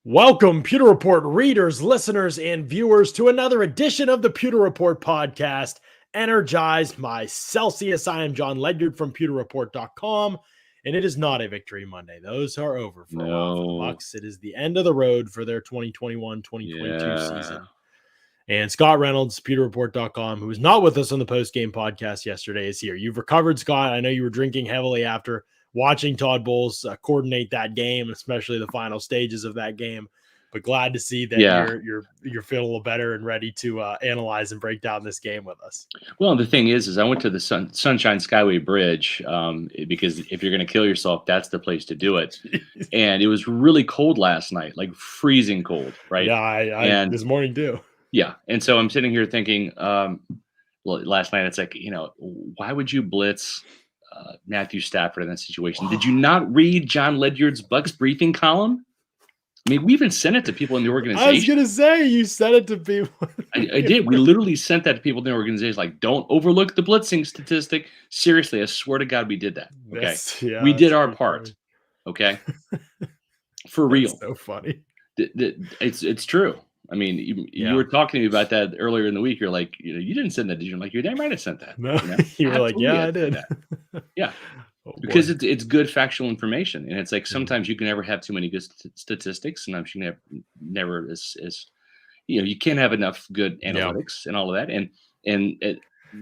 Welcome, Pewter Report readers, listeners, and viewers, to another edition of the Pewter Report podcast, Energized by Celsius. I am John Ledyard from pewterreport.com, and it is not a victory Monday. Those are over for a while for the Bucs. It is the end of the road for their 2021-2022 season. And Scott Reynolds, pewterreport.com, who was not with us on the post-game podcast yesterday, is here. You've recovered, Scott. I know you were drinking heavily after watching Todd Bowles coordinate that game, especially the final stages of that game. But glad to see that you're feeling a little better and ready to analyze and break down this game with us. Well, the thing is I went to the Sunshine Skyway Bridge because if you're going to kill yourself, that's the place to do it. And it was really cold last night, like freezing cold, right? Yeah, I this morning too. Yeah, and so I'm sitting here thinking, last night it's like, why would you blitz Matthew Stafford in that situation? Did you not read John Ledyard's Bucs briefing column? I mean, we even sent it to people in the organization. I was going to say, you sent it to people. I did. We literally sent that to people in the organization, like, don't overlook the blitzing statistic. Seriously, I swear to God, we did that. Okay, we did our part. Funny. Okay, for real. That's so funny. It's true. I mean, you were talking to me about that earlier in the week. You're like, you didn't send that, did you? I'm like, you damn right I sent that. No, you were like, yeah, I did. Yeah, because it's good factual information, and it's like sometimes you can never have too many good statistics. Sometimes you can never you can't have enough good analytics and all of that. And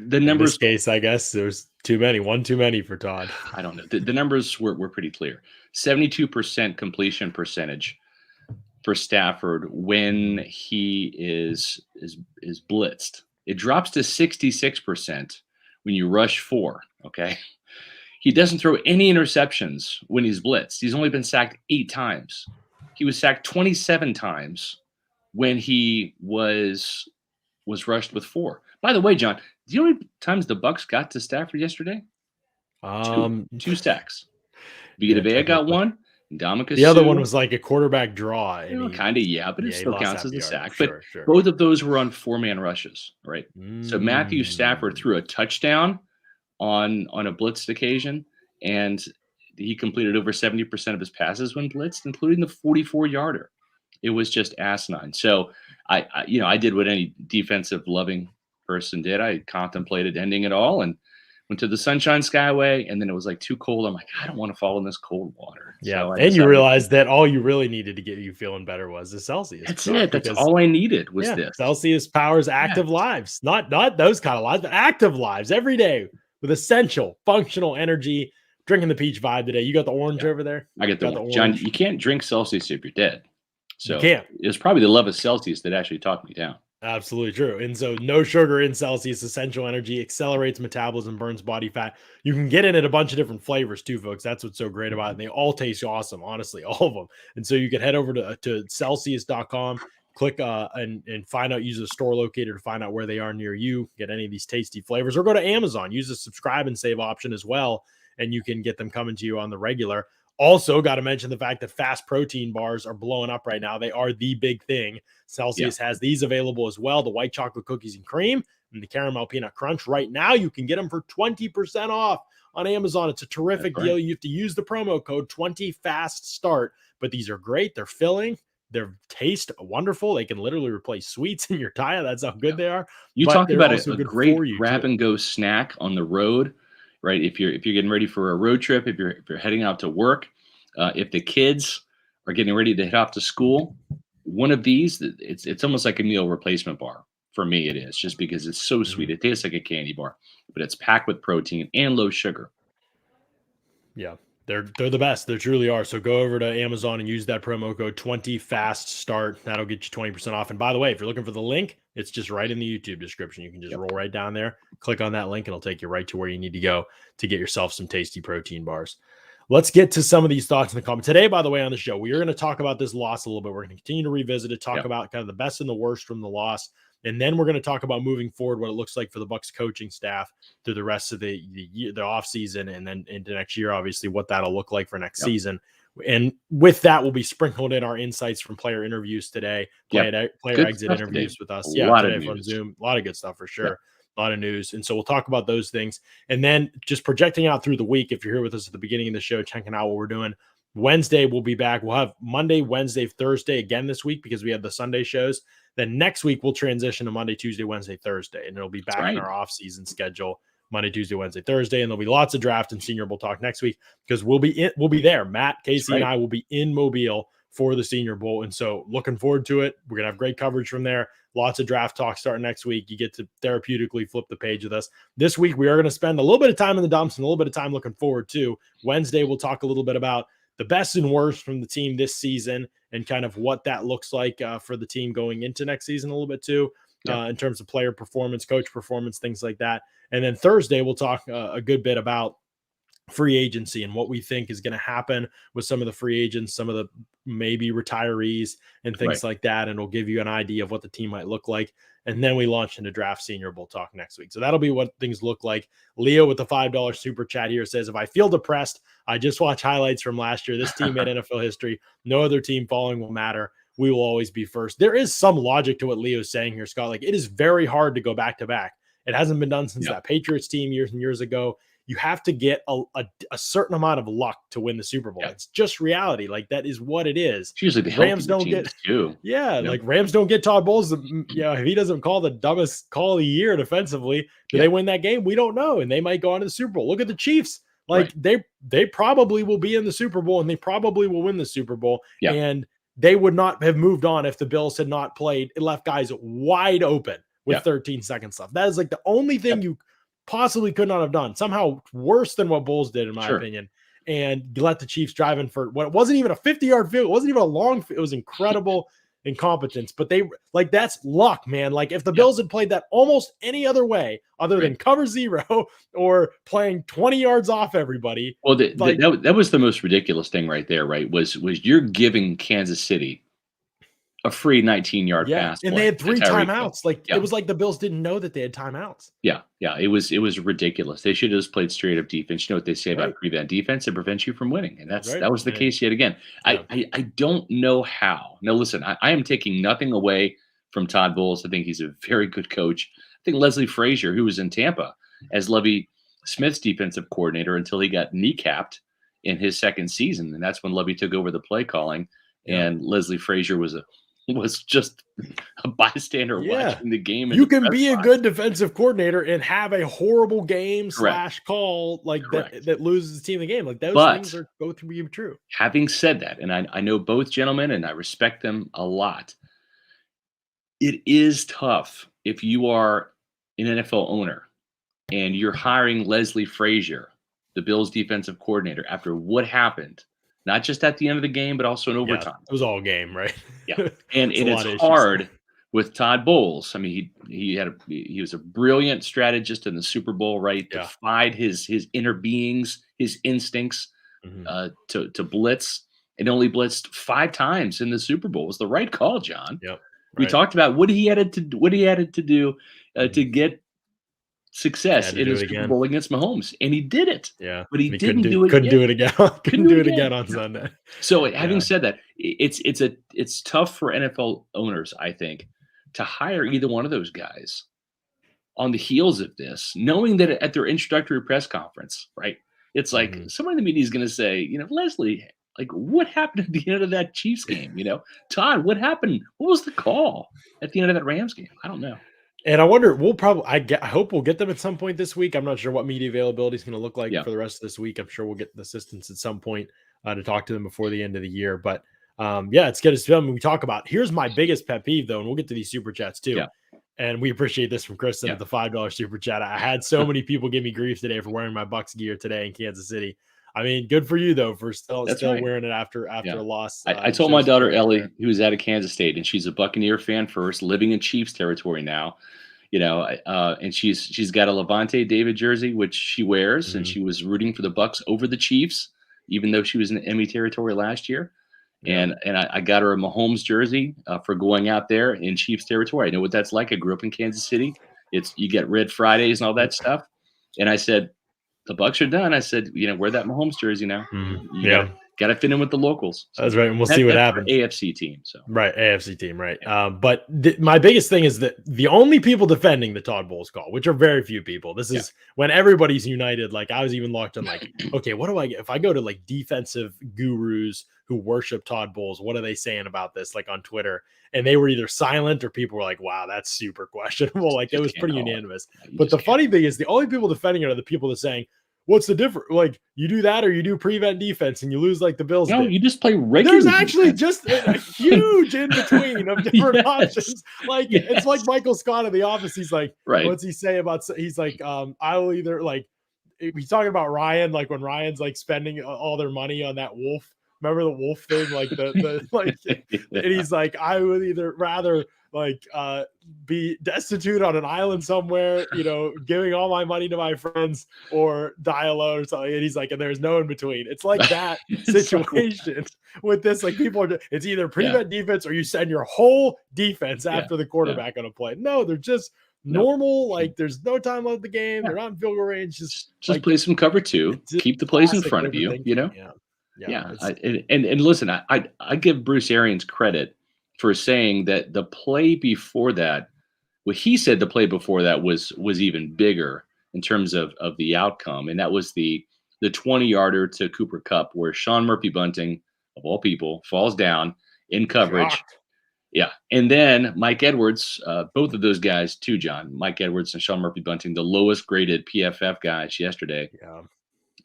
the numbers. In this case, I guess there's one too many for Todd. I don't know. The numbers were pretty clear. 72% completion percentage for Stafford when he is blitzed. It drops to 66% when you rush 4. Okay. He doesn't throw any interceptions when he's blitzed. He's only been sacked 8 times. He was sacked 27 times when he was rushed with 4. By the way, John, do you know how many times the Bucs got to Stafford yesterday? 2 sacks. Vita Vea got 1. The other one was like a quarterback draw. Kind of, but it still counts as a sack. But both of those were on 4-man rushes, right? So Matthew Stafford threw a touchdown on a blitzed occasion, and he completed over 70% of his passes when blitzed, including the 44-yarder. It was just asinine. So I did what any defensive loving person did. I contemplated ending it all and went to the Sunshine Skyway, and then it was like too cold. I'm like, I don't want to fall in this cold water. Yeah, so and you realized that all you really needed to get you feeling better was the Celsius. That's it. That's all I needed was this. Celsius powers active lives, not those kind of lives, but active lives every day with essential, functional energy. Drinking the peach vibe today. You got the orange over there? I got the orange. John, you can't drink Celsius if you're dead. So you can't. It's probably the love of Celsius that actually talked me down. Absolutely true. And so no sugar in Celsius, essential energy, accelerates metabolism, burns body fat. You can get it in a bunch of different flavors too, folks. That's what's so great about it. And they all taste awesome, honestly, all of them. And so you can head over to Celsius.com, click and find out, use the store locator to find out where they are near you, get any of these tasty flavors, or go to Amazon, use the subscribe and save option as well. And you can get them coming to you on the regular. Also, got to mention the fact that fast protein bars are blowing up right now. They are the big thing. Celsius has these available as well, the white chocolate cookies and cream and the caramel peanut crunch. Right now, you can get them for 20% off on Amazon. It's a terrific deal. You have to use the promo code 20FASTSTART, but these are great. They're filling. Their taste wonderful. They can literally replace sweets in your diet. That's how good they are. You talked about a great grab-and-go snack on the road. Right, if you're getting ready for a road trip, if you're heading out to work, if the kids are getting ready to head off to school, one of these, it's almost like a meal replacement bar. For me, it is, just because it's so sweet. It tastes like a candy bar, but it's packed with protein and low sugar. Yeah, they're the best. They truly are. So go over to Amazon and use that promo code 20FASTSTART. That'll get you 20% off. And by the way, if you're looking for the link, it's just right in the YouTube description. You can just roll right down there, click on that link, and it'll take you right to where you need to go to get yourself some tasty protein bars. Let's get to some of these thoughts in the comments. Today, by the way, on the show, we are going to talk about this loss a little bit. We're going to continue to revisit it, talk about kind of the best and the worst from the loss. And then we're going to talk about moving forward, what it looks like for the Bucs coaching staff through the rest of the offseason, and then into next year, obviously, what that'll look like for next season. And with that, we'll be sprinkled in our insights from player interviews today, player exit interviews with us. Today from Zoom. A lot of good stuff for sure. A lot of news. And so we'll talk about those things. And then just projecting out through the week, if you're here with us at the beginning of the show, checking out what we're doing, Wednesday we'll be back. We'll have Monday, Wednesday, Thursday again this week because we have the Sunday shows. Then next week we'll transition to Monday, Tuesday, Wednesday, Thursday, and it'll be back in our off-season schedule. Monday, Tuesday, Wednesday, Thursday, and there'll be lots of draft and Senior Bowl talk next week because we'll be there. Matt, Casey, and I will be in Mobile for the Senior Bowl, and so looking forward to it. We're gonna have great coverage from there. Lots of draft talk starting next week. You get to therapeutically flip the page with us. This week we are going to spend a little bit of time in the dumps and a little bit of time looking forward to. Wednesday we'll talk a little bit about the best and worst from the team this season and kind of what that looks like for the team going into next season a little bit too. In terms of player performance, coach performance, things like that. And then Thursday, we'll talk a good bit about free agency and what we think is going to happen with some of the free agents, some of the maybe retirees and things like that. And it'll give you an idea of what the team might look like. And then we launch into draft Senior Bowl talk next week. So that'll be what things look like. Leo with the $5 super chat here says, if I feel depressed, I just watch highlights from last year. This team made NFL history. No other team following will matter. We will always be first. There is some logic to what Leo's saying here, Scott. Like, it is very hard to go back to back. It hasn't been done since that Patriots team years and years ago. You have to get a certain amount of luck to win the Super Bowl. It's just reality. Like, that is what it is. It's usually the Rams don't get too. Like Rams don't get Todd Bowles. If he doesn't call the dumbest call of the year defensively, do they win that game? We don't know. And they might go on to the Super Bowl. Look at the Chiefs. Like they probably will be in the Super Bowl and they probably will win the Super Bowl. And they would not have moved on if the Bills had not played. It left guys wide open with 13 seconds left. That is like the only thing you possibly could not have done. Somehow worse than what Bulls did, in my opinion. And you let the Chiefs drive in for what wasn't even a 50-yard field. It wasn't even a long. It was incredible incompetence. But they that's luck, man. Like if the Bills had played that almost any other way other than cover zero or playing 20 yards off everybody. Well, that was the most ridiculous thing right there, right? Was you're giving Kansas City a free 19-yard pass. And they had 3 timeouts. Like it was like the Bills didn't know that they had timeouts. Yeah. It was ridiculous. They should have just played straight up defense. You know what they say about prevent defense? It prevents you from winning. And that was the case yet again. I don't know how. Now listen, I am taking nothing away from Todd Bowles. I think he's a very good coach. I think Leslie Frazier, who was in Tampa as Lovie Smith's defensive coordinator until he got kneecapped in his second season. And that's when Lovie took over the play calling. And Leslie Frazier was just a bystander watching the game. You can be a good defensive coordinator and have a horrible game / call like that loses the team the game. Like those things are both to be true. Having said that, and I know both gentlemen and I respect them a lot, it is tough if you are an NFL owner and you're hiring Leslie Frazier, the Bills defensive coordinator, after what happened. Not just at the end of the game, but also in overtime. It was all game, right? And it's hard with Todd Bowles. I mean, he was a brilliant strategist in the Super Bowl, right? Defied his inner beings, his instincts to blitz, and only blitzed 5 times in the Super Bowl. It was the right call, John. We talked about what he had to do to get success in the Super Bowl against Mahomes, and he did it. But he didn't do it. Couldn't do it again. Couldn't do it again on Sunday. So, having said that, it's tough for NFL owners, I think, to hire either one of those guys on the heels of this, knowing that at their introductory press conference, right? It's like someone in the media is going to say, Leslie, like what happened at the end of that Chiefs game? Todd, what happened? What was the call at the end of that Rams game? I don't know. And I wonder, I hope we'll get them at some point this week. I'm not sure what media availability is going to look like for the rest of this week. I'm sure we'll get the assistants at some point to talk to them before the end of the year. But it's good to see them. We talk about, here's my biggest pet peeve though, and we'll get to these super chats too. And we appreciate this from Kristen at the $5 super chat. I had so many people give me grief today for wearing my Bucs gear today in Kansas City. I mean, good for you though, for still wearing it after a loss. I told my daughter Ellie, who was out of Kansas State, and she's a Buccaneer fan first, living in Chiefs territory now. And she's got a Levante David jersey, which she wears, and she was rooting for the Bucs over the Chiefs, even though she was in Emmy territory last year. And I got her a Mahomes jersey for going out there in Chiefs territory. I know what that's like. I grew up in Kansas City. You get Red Fridays and all that stuff. And I said, the Bucs are done. I said, wear that Mahomes jersey now. Got to fit in with the locals. So that's right, and we'll see what that's happens. our AFC team. So Right, AFC team, right? But my biggest thing is that the only people defending the Todd Bowles call, which are very few people, this is when everybody's united. Like I was even locked on, like, okay, what do I get if I go to like defensive gurus who worship Todd Bowles? What are they saying about this? Like on Twitter, and they were either silent or people were like, "Wow, that's super questionable." Like it was pretty unanimous. But the funny thing is, the only people defending it are the people that are saying, what's the difference? Like you do that or you do prevent defense and you lose like the Bills. No, did. you just play regular. There's actually just a huge in between of different options. Like it's like Michael Scott in The Office. He's like, what's he say about? He's like, I will either like. He's talking about Ryan, like when Ryan's like spending all their money on that wolf. Remember the wolf thing? Like the like, and he's like, I would either rather like be destitute on an island somewhere, giving all my money to my friends, or die alone or something. And he's like, and there's no in between. It's like that situation with this. Like people are, it's either prevent defense or you send your whole defense after the quarterback on a play. No, they're just normal. Like there's no time left in the game. They're not in field goal range. Just like, play some cover 2. Keep the plays in front of you. And listen, I give Bruce Arians credit for saying that the play before that, well, he said the play before that was even bigger in terms of the outcome, and that was the 20-yarder to Cooper Kupp, where Sean Murphy-Bunting, of all people, falls down in coverage. Shocked. Yeah, and then Mike Edwards, both of those guys too, John. Mike Edwards and Sean Murphy-Bunting, the lowest graded PFF guys yesterday. Yeah.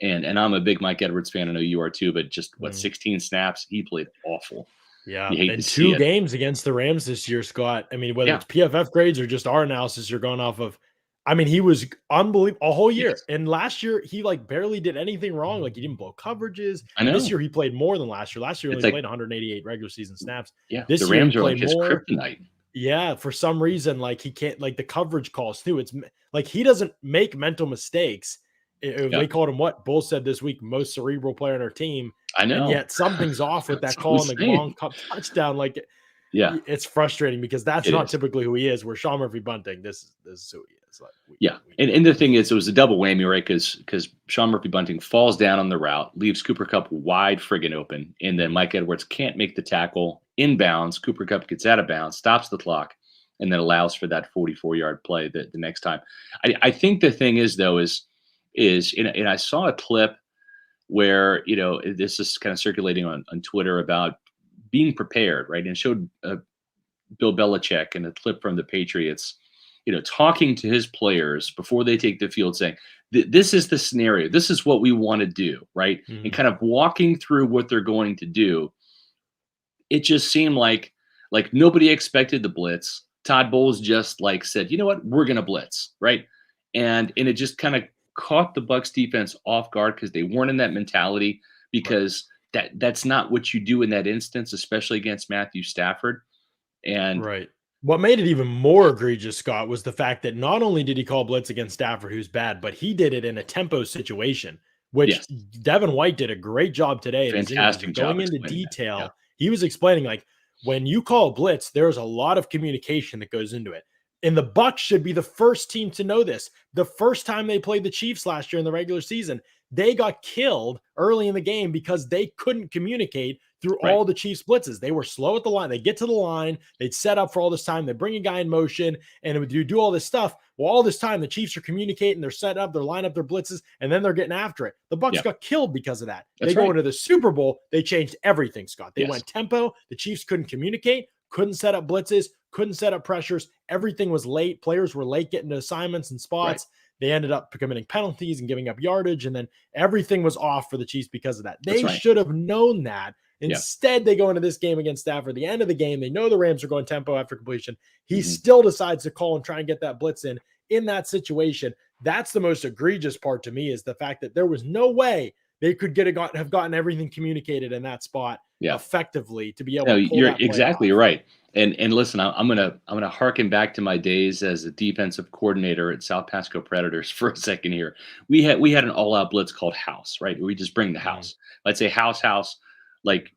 And I'm a big Mike Edwards fan. I know you are too, but just 16 snaps, he played awful. Yeah, and 2 games against the Rams this year, Scott. I mean, whether it's PFF grades or just our analysis, you're going off of. I mean, he was unbelievable a whole year. And last year, he like barely did anything wrong. Like he didn't blow coverages. I know. This year, he played more than last year. Last year, he only played 188 regular season snaps. Yeah, this the year, Rams he are played like his more. kryptonite. Yeah, for some reason, like he can't, like the coverage calls too. It's like he doesn't make mental mistakes. They called him what Bull said this week, most cerebral player on our team. I know. And yet something's off with that call on the long cup touchdown. Like, it's frustrating because that's not typically who he is. Where Sean Murphy-Bunting, this is who he is. Like, and the thing is, it was a double whammy, right? Because Sean Murphy-Bunting falls down on the route, leaves Cooper Kupp wide friggin' open, and then Mike Edwards can't make the tackle inbounds. Cooper Kupp gets out of bounds, stops the clock, and then allows for that 44-yard play the next time. I think the thing is, though, is and I saw a clip where, this is kind of circulating on Twitter about being prepared, right? And it showed Bill Belichick in a clip from the Patriots, talking to his players before they take the field, saying, this is the scenario. This is what we want to do, right? Mm-hmm. And kind of walking through what they're going to do. It just seemed like nobody expected the blitz. Todd Bowles just like said, you know what, we're going to blitz, right? And it just kind of caught the Bucs defense off guard because they weren't in that mentality, because that's not what you do in that instance, especially against Matthew Stafford. And what made it even more egregious, Scott, was the fact that not only did he call blitz against Stafford, who's bad, but he did it in a tempo situation, which Devin White did a great job today. Fantastic job going into detail. Yeah. He was explaining, like, when you call blitz, there's a lot of communication that goes into it. And the Bucs should be the first team to know this. The first time they played the Chiefs last year in the regular season, they got killed early in the game because they couldn't communicate through all the Chiefs blitzes. They were slow at the line. They get to the line. They'd set up for all this time. They bring a guy in motion and you do all this stuff. Well, all this time, the Chiefs are communicating. They're set up. They're line up their blitzes, and then they're getting after it. The Bucs got killed because of that. They go into the Super Bowl. They changed everything, Scott. They went tempo. The Chiefs couldn't communicate, couldn't set up blitzes, couldn't set up pressures. Everything was late. Players were late getting to assignments and spots. They ended up committing penalties and giving up yardage, and then everything was off for the Chiefs because of that. They should have known that. Instead, they go into this game against Stafford. At the end of the game, they know the Rams are going tempo after completion. He still decides to call and try and get that blitz in that situation. That's the most egregious part to me, is the fact that there was no way they could have gotten everything communicated in that spot effectively to be able to pull you're that play exactly off. Right. And listen, I'm gonna harken back to my days as a defensive coordinator at South Pasco Predators for a second here. We had an all-out blitz called house, right? We just bring the house. I'd say house, like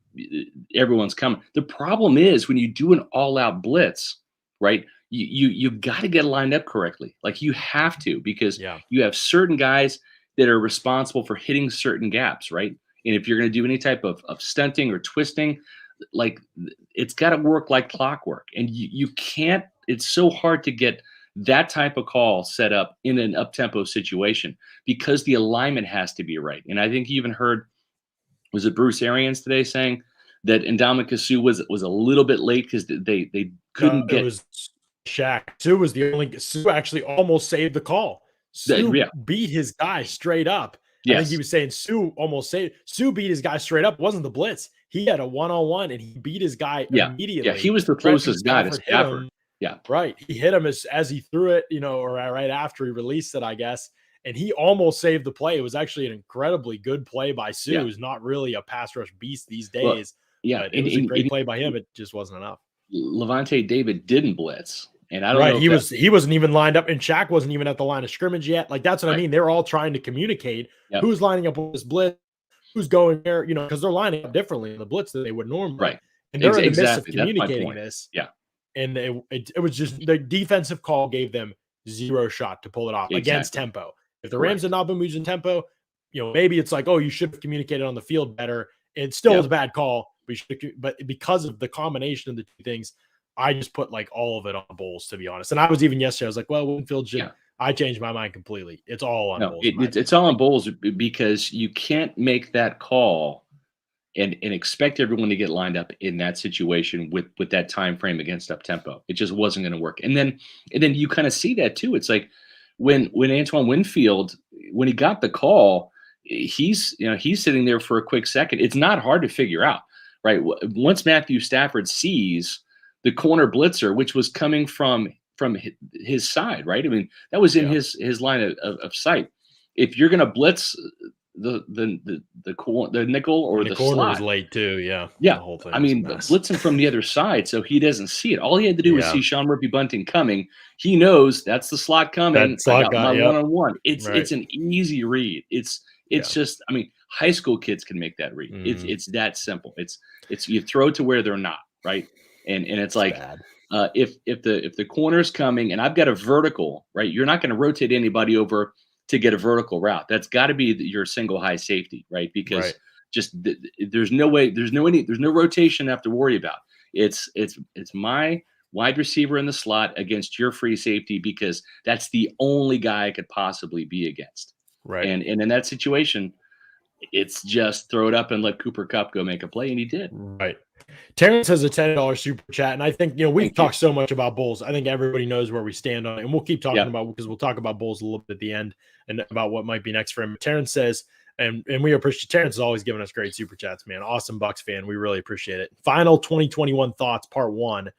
everyone's coming. The problem is when you do an all-out blitz, right? You got to get lined up correctly. Like you have to, because you have certain guys that are responsible for hitting certain gaps, right? And if you're going to do any type of stunting or twisting, like it's got to work like clockwork. And you can't, it's so hard to get that type of call set up in an up-tempo situation because the alignment has to be right. And I think you even heard, was it Bruce Arians today saying that Ndamukong Suh was a little bit late because they couldn't It was Shaq. Sue was the only. Sue actually almost saved the call. Sue beat his guy straight up. I think he was saying Sue almost saved. Sue beat his guy straight up. It wasn't the blitz. He had a one-on-one and he beat his guy immediately. Yeah, he was the closest guy to Stafford. Yeah, right. He hit him as he threw it, or right after he released it, I guess. And he almost saved the play. It was actually an incredibly good play by Sue. Who's not really a pass rush beast these days. Well, but it was a great play by him. It just wasn't enough. Levante David didn't blitz. And I don't know. He wasn't even lined up, and Shaq wasn't even at the line of scrimmage yet. Like, that's what I mean. They're all trying to communicate who's lining up with this blitz, who's going there, because they're lining up differently in the blitz than they would normally. Right. And they're in the midst of communicating this. Yeah. And it was just the defensive call gave them zero shot to pull it off against tempo. If the Rams had not been using tempo, maybe it's like, oh, you should have communicated on the field better. It still is a bad call, but because of the combination of the two things, I just put like all of it on Bowles, to be honest. And I was even yesterday, I was like, well, Winfield should. I changed my mind completely. It's all on Bowles. It's all on Bowles because you can't make that call and expect everyone to get lined up in that situation with that time frame against up tempo. It just wasn't going to work. And then you kind of see that too. It's like when Antoine Winfield, when he got the call, he's sitting there for a quick second. It's not hard to figure out, right? Once Matthew Stafford sees the corner blitzer, which was coming from his side, right? I mean, that was in his line of sight. If you're going to blitz the nickel or the corner slot, was late too. Yeah. The whole thing blitzing from the other side, so he doesn't see it. All he had to do was see Sean Murphy-Bunting coming. He knows that's the slot coming. I got my one-on-one. It's an easy read. It's just, I mean, high school kids can make that read. It's that simple. It's you throw to where they're not, right? And it's like if the corner's coming and I've got a vertical, right? You're not going to rotate anybody over to get a vertical route. That's got to be your single high safety, right? Because just there's no way, there's no rotation to have to worry about. It's my wide receiver in the slot against your free safety because that's the only guy I could possibly be against. Right. And in that situation, it's just throw it up and let Cooper Kupp go make a play, and he did. Right. Terrence has a $10 super chat, and I think we've talked so much about Bowles. I think everybody knows where we stand on it, and we'll keep talking about because we'll talk about Bowles a little bit at the end and about what might be next for him. Terrence says, and we appreciate Terrence is always giving us great super chats, man. Awesome Bucs fan, we really appreciate it. Final 2021 thoughts, part 1.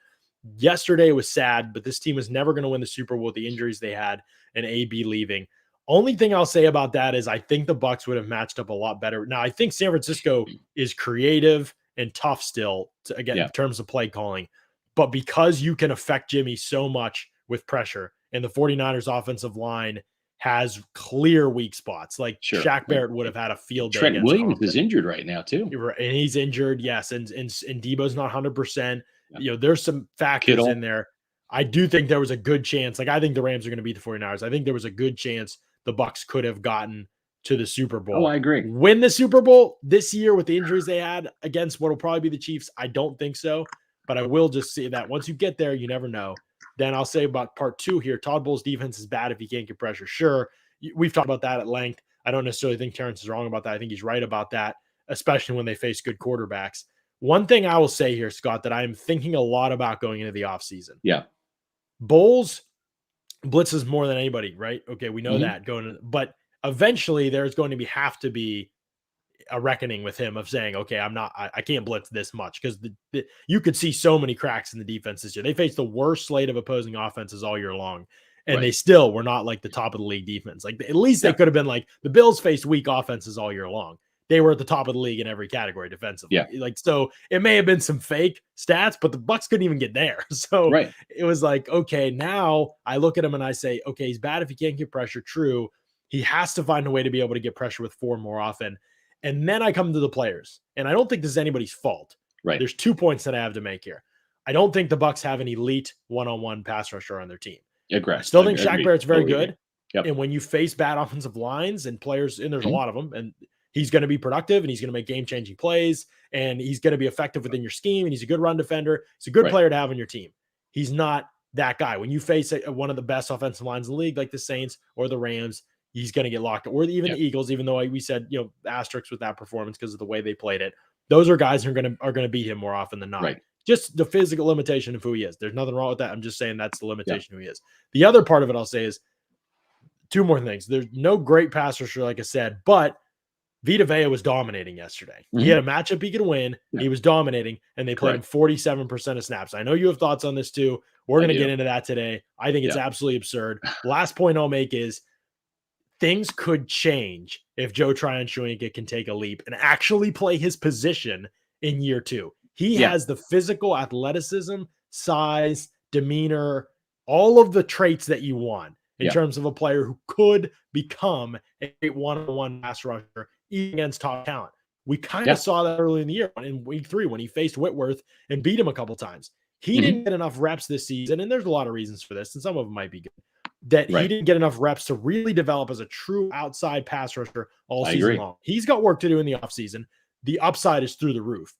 Yesterday was sad, but this team is never going to win the Super Bowl with the injuries they had and AB leaving. Only thing I'll say about that is I think the Bucs would have matched up a lot better. Now, I think San Francisco is creative and tough still, in terms of play calling. But because you can affect Jimmy so much with pressure, and the 49ers offensive line has clear weak spots, like Shaq Barrett would have had a field day. Trent Williams is injured right now, too. And he's injured, yes. And Debo's not 100%. There's some factors in there. I do think there was a good chance. Like, I think the Rams are going to beat the 49ers. I think there was a good chance the Bucs could have gotten to the Super Bowl. Oh, I agree. Win the Super Bowl this year with the injuries they had against what will probably be the Chiefs? I don't think so, but I will just say that once you get there, you never know. Then I'll say about part 2 here. Todd Bowles' defense is bad if he can't get pressure. Sure, we've talked about that at length. I don't necessarily think Terrence is wrong about that. I think he's right about that, especially when they face good quarterbacks. One thing I will say here, Scott, that I'm thinking a lot about going into the offseason. Yeah. Bowles blitzes more than anybody, right? Okay, we know that going in, but eventually there's going to have to be a reckoning with him of saying, okay, I can't blitz this much because you could see so many cracks in the defense this year. They faced the worst slate of opposing offenses all year long, and they still were not like the top of the league defense. Like, at least they could have been like the Bills faced weak offenses all year long. They were at the top of the league in every category defensively. Yeah. Like, so it may have been some fake stats, but the Bucs couldn't even get there. So it was like, okay, now I look at him and I say, okay, he's bad if he can't get pressure. True. He has to find a way to be able to get pressure with 4 more often. And then I come to the players, and I don't think this is anybody's fault. Right. There's 2 points that I have to make here. I don't think the Bucs have an elite one-on-one pass rusher on their team. Agreed. I still think Shaq Barrett's very good. Yep. And when you face bad offensive lines and players, and there's a lot of them, and he's going to be productive and he's going to make game-changing plays and he's going to be effective within your scheme and he's a good run defender. He's a good player to have on your team. He's not that guy. When you face one of the best offensive lines in the league, like the Saints or the Rams, he's going to get locked up. Or even the Eagles, even though we said, asterisks with that performance because of the way they played it. Those are guys who are going to beat him more often than not. Right. Just the physical limitation of who he is. There's nothing wrong with that. I'm just saying that's the limitation of who he is. The other part of it I'll say is two more things. There's no great pass rusher, like I said, but Vita Vea was dominating yesterday. He had a matchup he could win. He was dominating, and they played him 47% of snaps. I know you have thoughts on this too. We're going to get into that today. I think it's absolutely absurd. Last point I'll make is things could change if Joe Tryon-Shoyinka can take a leap and actually play his position in year 2. He has the physical athleticism, size, demeanor, all of the traits that you want in terms of a player who could become a one-on-one pass rusher even against top talent. We kind of saw that early in the year in week 3 when he faced Whitworth and beat him a couple times. He didn't get enough reps this season, and there's a lot of reasons for this, and some of them might be good, that he didn't get enough reps to really develop as a true outside pass rusher all season long. He's got work to do in the offseason. The upside is through the roof.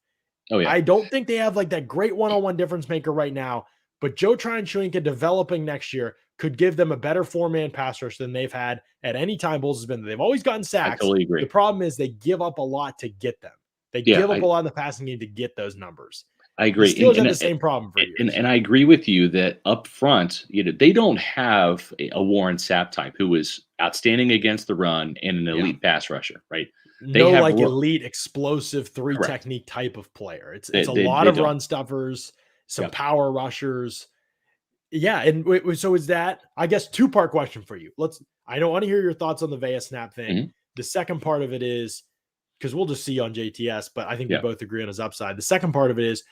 Oh, yeah. I don't think they have like that great one-on-one difference maker right now, but Joe Tryon-Shoyinka developing next year could give them a better 4-man pass rush than they've had at any time Bowles has been there. They've always gotten sacks. I totally agree. The problem is they give up a lot to get them. They give up a lot in the passing game to get those numbers. I agree. The Steelers had the same problem for years. And I agree with you that up front, they don't have a Warren Sapp type who is outstanding against the run and an elite pass rusher, right? They have elite explosive 3 technique type of player. It's a lot of run stuffers, some power rushers. Yeah, and so is that, I guess, 2-part question for you. I don't want to hear your thoughts on the Vea snap thing. The second part of it is, because we'll just see on JTS, but I think we both agree on his upside. The second part of it is,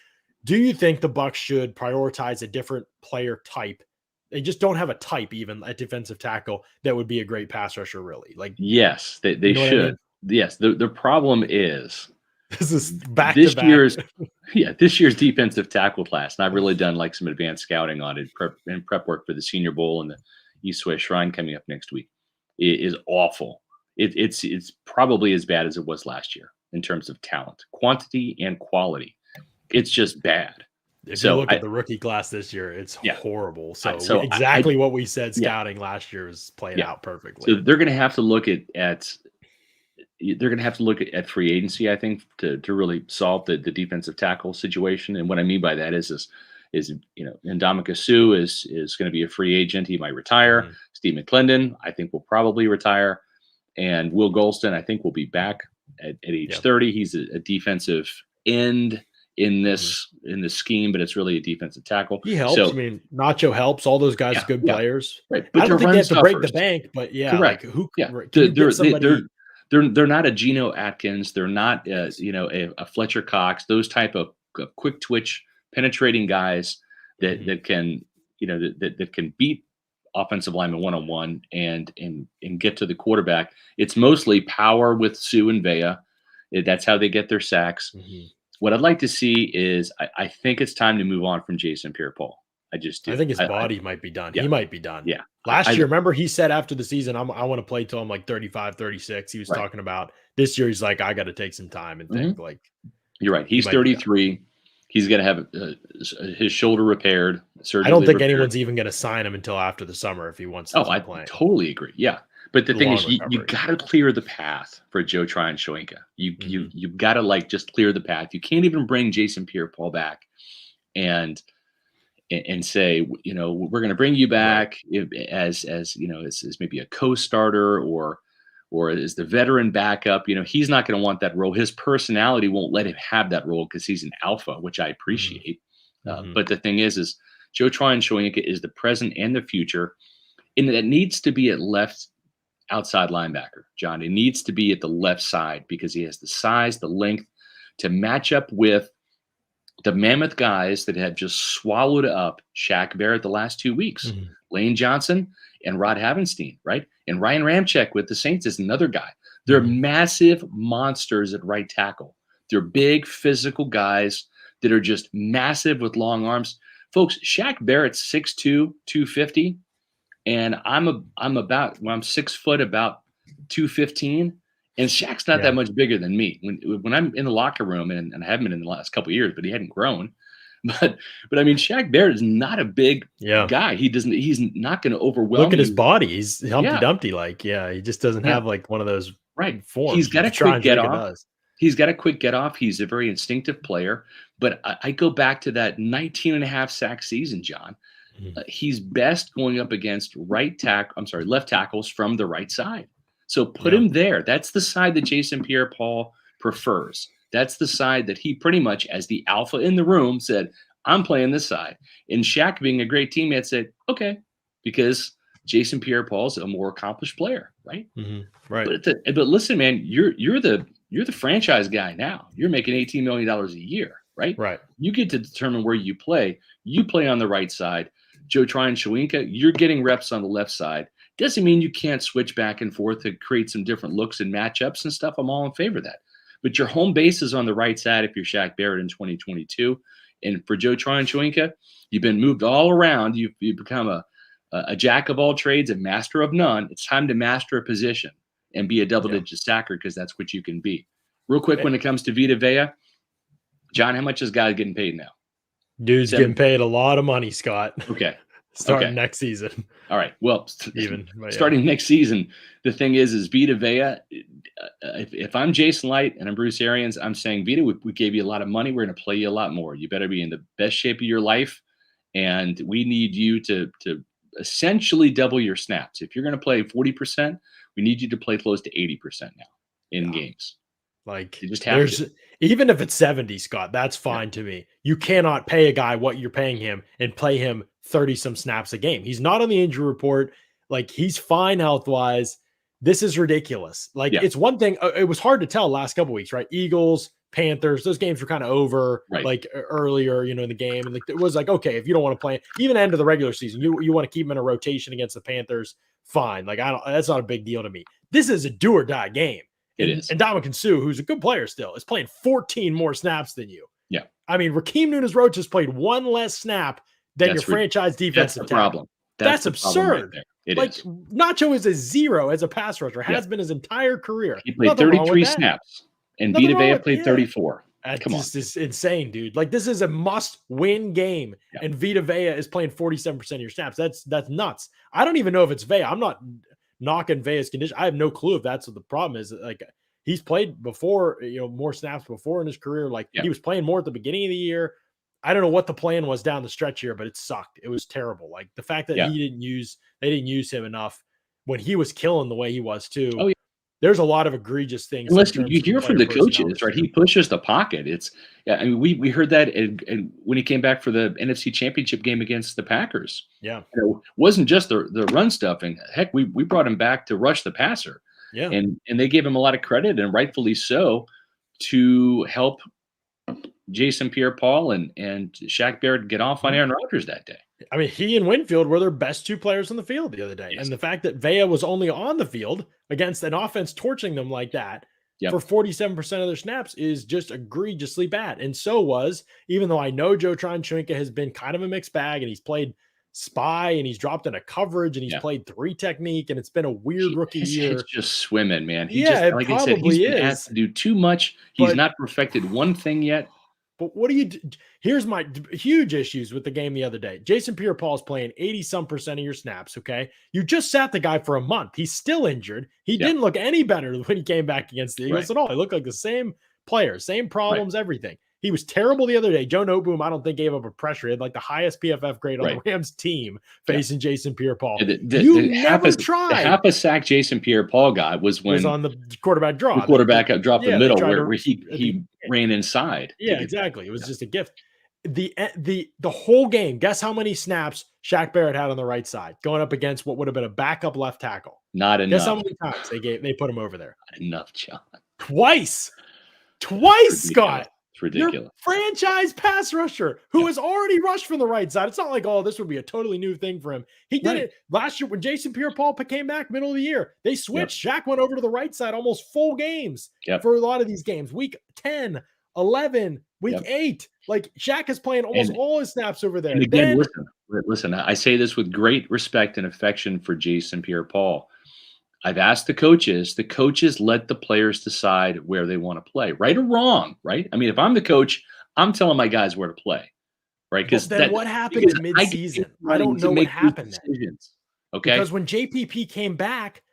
do you think the Bucs should prioritize a different player type? They just don't have a type even at defensive tackle that would be a great pass rusher, really. Yes, they should. I mean? Yes, the problem is this is back to back. This year's defensive tackle class, and I've really done like some advanced scouting on it, prep work for the Senior Bowl and the East West Shrine coming up next week. It is awful. It's probably as bad as it was last year in terms of talent, quantity, and quality. It's just bad. If you look at the rookie class this year, it's horrible. So exactly what we said scouting last year is played out perfectly. So they're going to have to look at free agency, I think, to really solve the defensive tackle situation. And what I mean by that is Ndamukong Suh is going to be a free agent. He might retire. Steve McClendon, I think, will probably retire. And Will Golston, I think, will be back at age 30. He's a defensive end in this scheme, but it's really a defensive tackle. He helps. So, I mean, Nacho helps. All those guys are good players. Right. But I don't think they have to break the bank. But correct. They're not a Geno Atkins. They're not a Fletcher Cox. Those type of quick twitch, penetrating guys that can beat offensive linemen one-on-one and get to the quarterback. It's mostly power with Suh and Vea. That's how they get their sacks. What I'd like to see is I think it's time to move on from Jason Pierre-Paul. I just do. I think his body might be done. He might be done. Yeah. Last year, remember he said after the season, I want to play till I'm like 35, 36. He was talking about this year. He's like, I got to take some time and think like. You're right. He's 33. He's going to have his shoulder repaired. I don't think anyone's even going to sign him until after the summer if he wants to keep playing. Totally agree. Yeah. But the thing is, you got to clear the path for Joe Tryon-Shoyinka. You've got to just clear the path. You can't even bring Jason Pierre-Paul back and say, we're going to bring you back as maybe a co-starter or as the veteran backup. He's not going to want that role. His personality won't let him have that role because he's an alpha, which I appreciate. But the thing is Joe Tryon-Shoyinka is the present and the future, and it needs to be at left outside linebacker, John. It needs to be at the left side because he has the size, the length to match up with the mammoth guys that have just swallowed up Shaq Barrett the last 2 weeks. Lane Johnson and Rod Havenstein, right? And Ryan Ramczyk with the Saints is another guy. They're massive monsters at right tackle. They're big physical guys that are just massive with long arms. Folks, Shaq Barrett's 6'2", 250. And I'm 6 foot, about 215, And Shaq's not that much bigger than me. When I'm in the locker room, and I haven't been in the last couple of years, but he hadn't grown. But I mean, Shaq Barrett is not a big guy. He's not going to overwhelm. Look at his body. He's Humpty Yeah. Dumpty. Like, he just doesn't have like one of those forms. He's got a quick get off. He's got a quick get off. He's a very instinctive player. But I go back to that 19 and a half sack season, John. He's best going up against left tackles from the right side. So put him there. That's the side that Jason Pierre-Paul prefers. That's the side that he pretty much, as the alpha in the room, said, I'm playing this side. And Shaq, being a great teammate, said, okay, because Jason Pierre-Paul's a more accomplished player, right? Right. But listen, man, you're the franchise guy now. You're making $18 million a year, right? Right. You get to determine where you play. You play on the right side. Joe Tryon-Shoyinka, you're getting reps on the left side. Doesn't mean you can't switch back and forth to create some different looks and matchups and stuff. I'm all in favor of that. But your home base is on the right side if you're Shaq Barrett in 2022. And for Joe Tryon-Shoyinka, you've been moved all around. You've become a jack of all trades, a master of none. It's time to master a position and be a double-digit sacker, because that's what you can be. Real quick, when it comes to Vita Vea, John, how much is guy getting paid now? Dude's getting paid a lot of money, Scott. Okay. Starting next season. All right. Well, starting next season, the thing is Vita Vea, if I'm Jason Light and I'm Bruce Arians, I'm saying, Vita, we gave you a lot of money. We're going to play you a lot more. You better be in the best shape of your life. And we need you to essentially double your snaps. If you're going to play 40%, we need you to play close to 80% now in games. Like, you just have to. Even if it's 70, Scott, that's fine to me. You cannot pay a guy what you're paying him and play him 30 some snaps a game. He's not on the injury report. Like, he's fine health wise. This is ridiculous. Like, it's one thing. It was hard to tell last couple weeks, right? Eagles, Panthers, those games were kind of over like earlier, in the game. And it was like, okay, if you don't want to play, even end of the regular season, you want to keep him in a rotation against the Panthers, fine. Like, that's not a big deal to me. This is a do or die game. It is. And Ndamukong Suh, who's a good player still, is playing 14 more snaps than you. Yeah. I mean, Rakeem Nunes-Roach has played one less snap than your franchise defensive tackle. Problem. That's absurd. Right, it is. Nacho is a 0 as a pass rusher, has been his entire career. He played 33 snaps, and Vita Vea played 34. Come on. This is insane, dude. Like, this is a must-win game, and Vita Vea is playing 47% of your snaps. That's nuts. I don't even know if it's Vea. I'm not knocking Vea's condition. I have no clue if that's what the problem is. Like, he's played before, more snaps before in his career. Like, he was playing more at the beginning of the year. I don't know what the plan was down the stretch here, but it sucked. It was terrible. Like, the fact that they didn't use him enough when he was killing the way he was too. Oh, yeah. There's a lot of egregious things. Listen, you hear from the coaches, right? He pushes the pocket. I mean, we heard that and when he came back for the NFC Championship game against the Packers. Yeah. It wasn't just the run stuff. And heck, we brought him back to rush the passer. Yeah. And they gave him a lot of credit, and rightfully so, to help Jason Pierre-Paul and Shaq Barrett get off on Aaron Rodgers that day. I mean, he and Winfield were their best two players on the field the other day. Yes. And the fact that Vea was only on the field against an offense torching them like that for 47% of their snaps is just egregiously bad. And so was, even though I know Joe Tryon-Shoyinka has been kind of a mixed bag, and he's played spy and he's dropped into coverage and he's played 3 technique, and it's been a weird rookie year. He's just swimming, man. It like probably I said, he's been asked to do too much. He's not perfected one thing yet. But what do you do? Here's my huge issues with the game the other day. Jason Pierre-Paul is playing 80-some% of your snaps, okay? You just sat the guy for a month. He's still injured. He didn't look any better when he came back against the Eagles at all. He looked like the same player, same problems, everything. He was terrible the other day. Joe Noteboom, I don't think, gave up a pressure. He had like the highest PFF grade on the Rams team facing Jason Pierre-Paul. You never tried. The half a sack Jason Pierre-Paul got was on the quarterback draw. The quarterback dropped the middle where he ran inside. Yeah, exactly. It was just a gift. The whole game, guess how many snaps Shaq Barrett had on the right side going up against what would have been a backup left tackle? Not enough. Guess how many times they put him over there? Not enough, John. Twice, Scott. Ridiculous. Your franchise pass rusher who has already rushed from the right side. It's not like, this would be a totally new thing for him. He did it last year when Jason Pierre-Paul came back middle of the year. They switched. Shaq went over to the right side almost full games for a lot of these games. Week 10, 11, week 8. Like, Shaq is playing almost all his snaps over there. And again, listen, I say this with great respect and affection for Jason Pierre-Paul. I've asked the coaches. The coaches let the players decide where they want to play, right or wrong, right? I mean, if I'm the coach, I'm telling my guys where to play, right? But then what happened Because in I get paid midseason? I money don't to know what make those happened then. decisions. Okay. Because when JPP came back,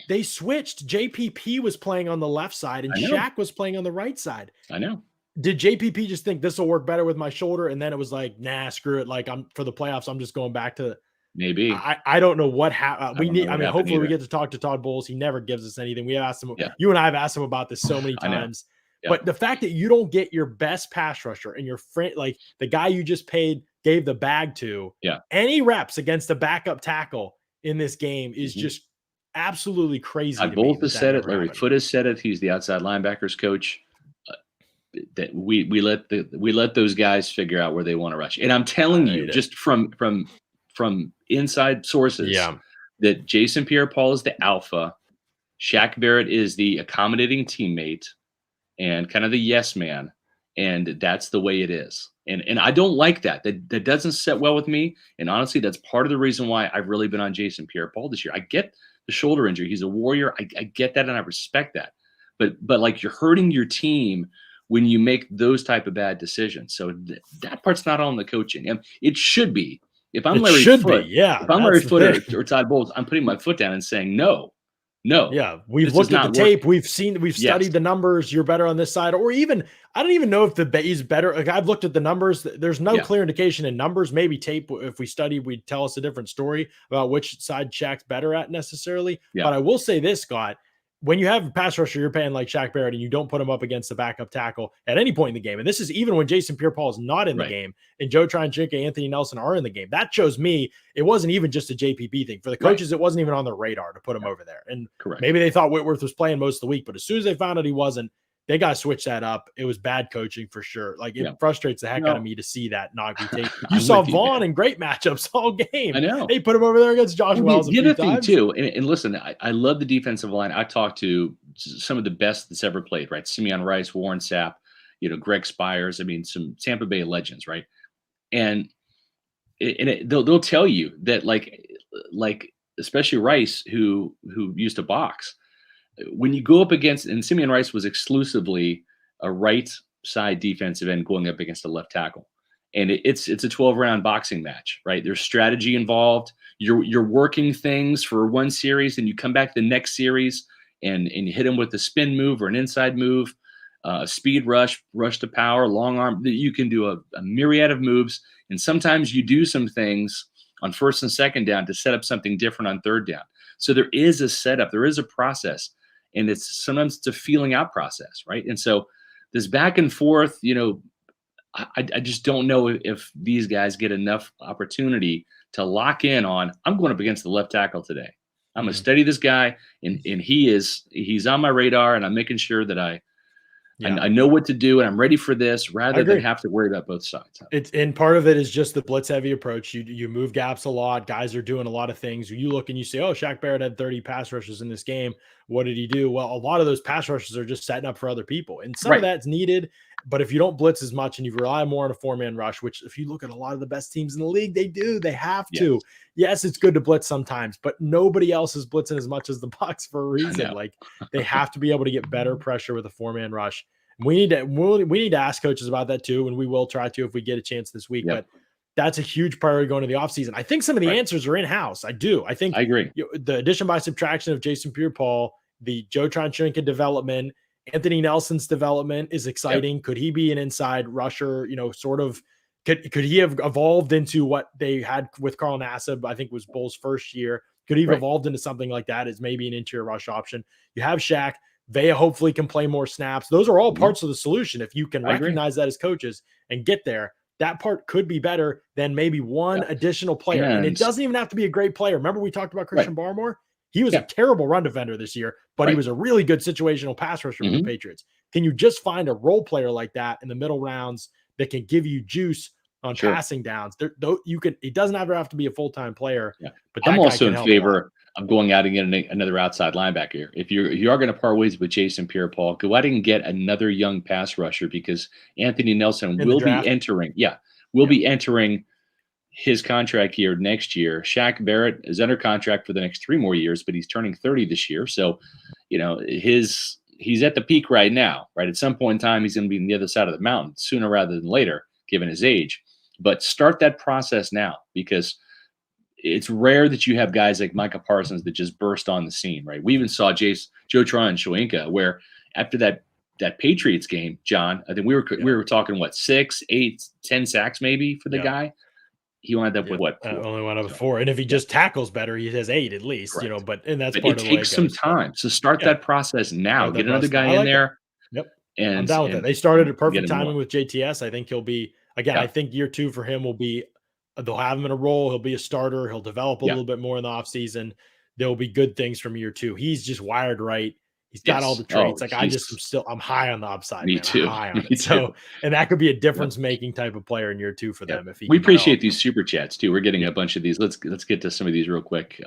they switched. JPP was playing on the left side and I know. Shaq was playing on the right side. I know. Did JPP just think this will work better with my shoulder? And then it was like, nah, screw it. Like, I'm for the playoffs, I'm just going back to Maybe. I don't know what happened. I We don't know need, I what mean, happened hopefully we either. get to talk to Todd Bowles. He never gives us anything. We have asked him, Yeah. you and I have asked him about this so many I know. times. Yeah. But the fact that you don't get your best pass rusher and your friend, like the guy you just gave the bag to, any reps against a backup tackle in this game is just absolutely crazy. Todd Bowles has said it. Larry Foote has said it. He's the outside linebackers coach. That we let those guys figure out where they want to rush. And I'm telling you, just from inside sources, that Jason Pierre-Paul is the alpha, Shaq Barrett is the accommodating teammate, and kind of the yes man, and that's the way it is. And I don't like that. That doesn't set well with me. And honestly, that's part of the reason why I've really been on Jason Pierre-Paul this year. I get the shoulder injury. He's a warrior. I get that, and I respect that. But like, you're hurting your team when you make those type of bad decisions. So that part's not on the coaching. And it should be. If I'm Larry Foote, if I'm Larry Foote or Todd Bowles, I'm putting my foot down and saying no. Yeah, we've looked at the tape. We've studied the numbers. You're better on this side, or even I don't even know if he's better. Like, I've looked at the numbers. There's no clear indication in numbers. Maybe tape, if we study, we'd tell us a different story about which side Shaq's better at necessarily. But I will say this, Scott. When you have a pass rusher, you're paying like Shaq Barrett, and you don't put him up against the backup tackle at any point in the game. And this is even when Jason Pierre-Paul is not in the game and Joe Tryon-Shoyinka, Anthony Nelson are in the game. That shows me it wasn't even just a JPP thing. For the coaches, it wasn't even on their radar to put him over there. And maybe they thought Whitworth was playing most of the week, but as soon as they found out he wasn't, they got to switch that up. It was bad coaching for sure. Like, it frustrates the heck out of me to see that not be taken. You saw Vaughn in great matchups all game. I know. They put him over there against Josh Wells. The other thing too, and listen, I love the defensive line. I talked to some of the best that's ever played, right? Simeon Rice, Warren Sapp, Greg Spires. I mean, some Tampa Bay legends, right? And they'll tell you that, like especially Rice, who used to box. When you go up against, and Simeon Rice was exclusively a right side defensive end going up against a left tackle, and it's a 12-round boxing match, right? There's strategy involved. You're working things for one series, and you come back the next series and you hit him with a spin move or an inside move, speed rush to power, long arm. You can do a myriad of moves, and sometimes you do some things on first and second down to set up something different on third down. So there is a setup, there is a process. And sometimes it's a feeling out process, right? And so this back and forth, I just don't know if these guys get enough opportunity to lock in on, I'm going up against the left tackle today. I'm going to study this guy, and he's on my radar, and I'm making sure that I know what to do, and I'm ready for this, rather than have to worry about both sides. And part of it is just the blitz heavy approach. You move gaps a lot. Guys are doing a lot of things. You look and you say, oh, Shaq Barrett had 30 pass rushes in this game. What did he do? Well, a lot of those pass rushes are just setting up for other people. And some of that's needed. But if you don't blitz as much and you rely more on a four-man rush, which if you look at a lot of the best teams in the league, they do. They have to. Yes, it's good to blitz sometimes, but nobody else is blitzing as much as the Bucs for a reason. Like, they have to be able to get better pressure with a four-man rush. We need to ask coaches about that too, and we will try to if we get a chance this week. But that's a huge priority going to the offseason. I think some of the answers are in-house. I agree. The addition by subtraction of Jason Pierre-Paul, the Joe Tryon-Shoyinka development, Anthony Nelson's development is exciting. Could he be an inside rusher? Sort of. Could he have evolved into what they had with Carl Nassib? I think was Bowles' first year. Could he have evolved into something like that as maybe an interior rush option? You have Shaq. Vea hopefully can play more snaps. Those are all parts of the solution. If you can recognize that as coaches and get there, that part could be better than maybe one additional player. And it doesn't even have to be a great player. Remember we talked about Christian Barmore? He was a terrible run defender this year, but he was a really good situational pass rusher for the Patriots. Can you just find a role player like that in the middle rounds that can give you juice on passing downs? It doesn't have to be a full-time player. But I'm also in favor of going out and getting another outside linebacker. If you are going to part ways with Jason Pierre-Paul, go out and get another young pass rusher, because Anthony Nelson will be entering. Be entering his contract here next year. Shaq Barrett is under contract for the next 3 more years, but he's turning 30 this year. So, he's at the peak right now, right? At some point in time, he's going to be on the other side of the mountain sooner rather than later, given his age. But start that process now, because it's rare that you have guys like Micah Parsons that just burst on the scene, right? We even saw Joe Tron and Shoinka, where after that Patriots game, John, I think we were talking 6, 8, 10 sacks maybe for the guy. He wound up with what? Only one of 4. And if he just tackles better, he has 8 at least, Correct. But that's but part it of the way takes some time. So start that process now. Get another guy in there. Yep. And I'm down with that. They started at perfect timing with JTS. I think he'll be, again, I think year 2 for him will be, they'll have him in a role. He'll be a starter. He'll develop a little bit more in the offseason. There'll be good things from year 2. He's just wired right. He's got all the traits. I'm high on the upside. Me too. I'm high on it. So, and that could be a difference-making type of player in year 2 for them. If we appreciate these super chats too. We're getting a bunch of these. Let's get to some of these real quick.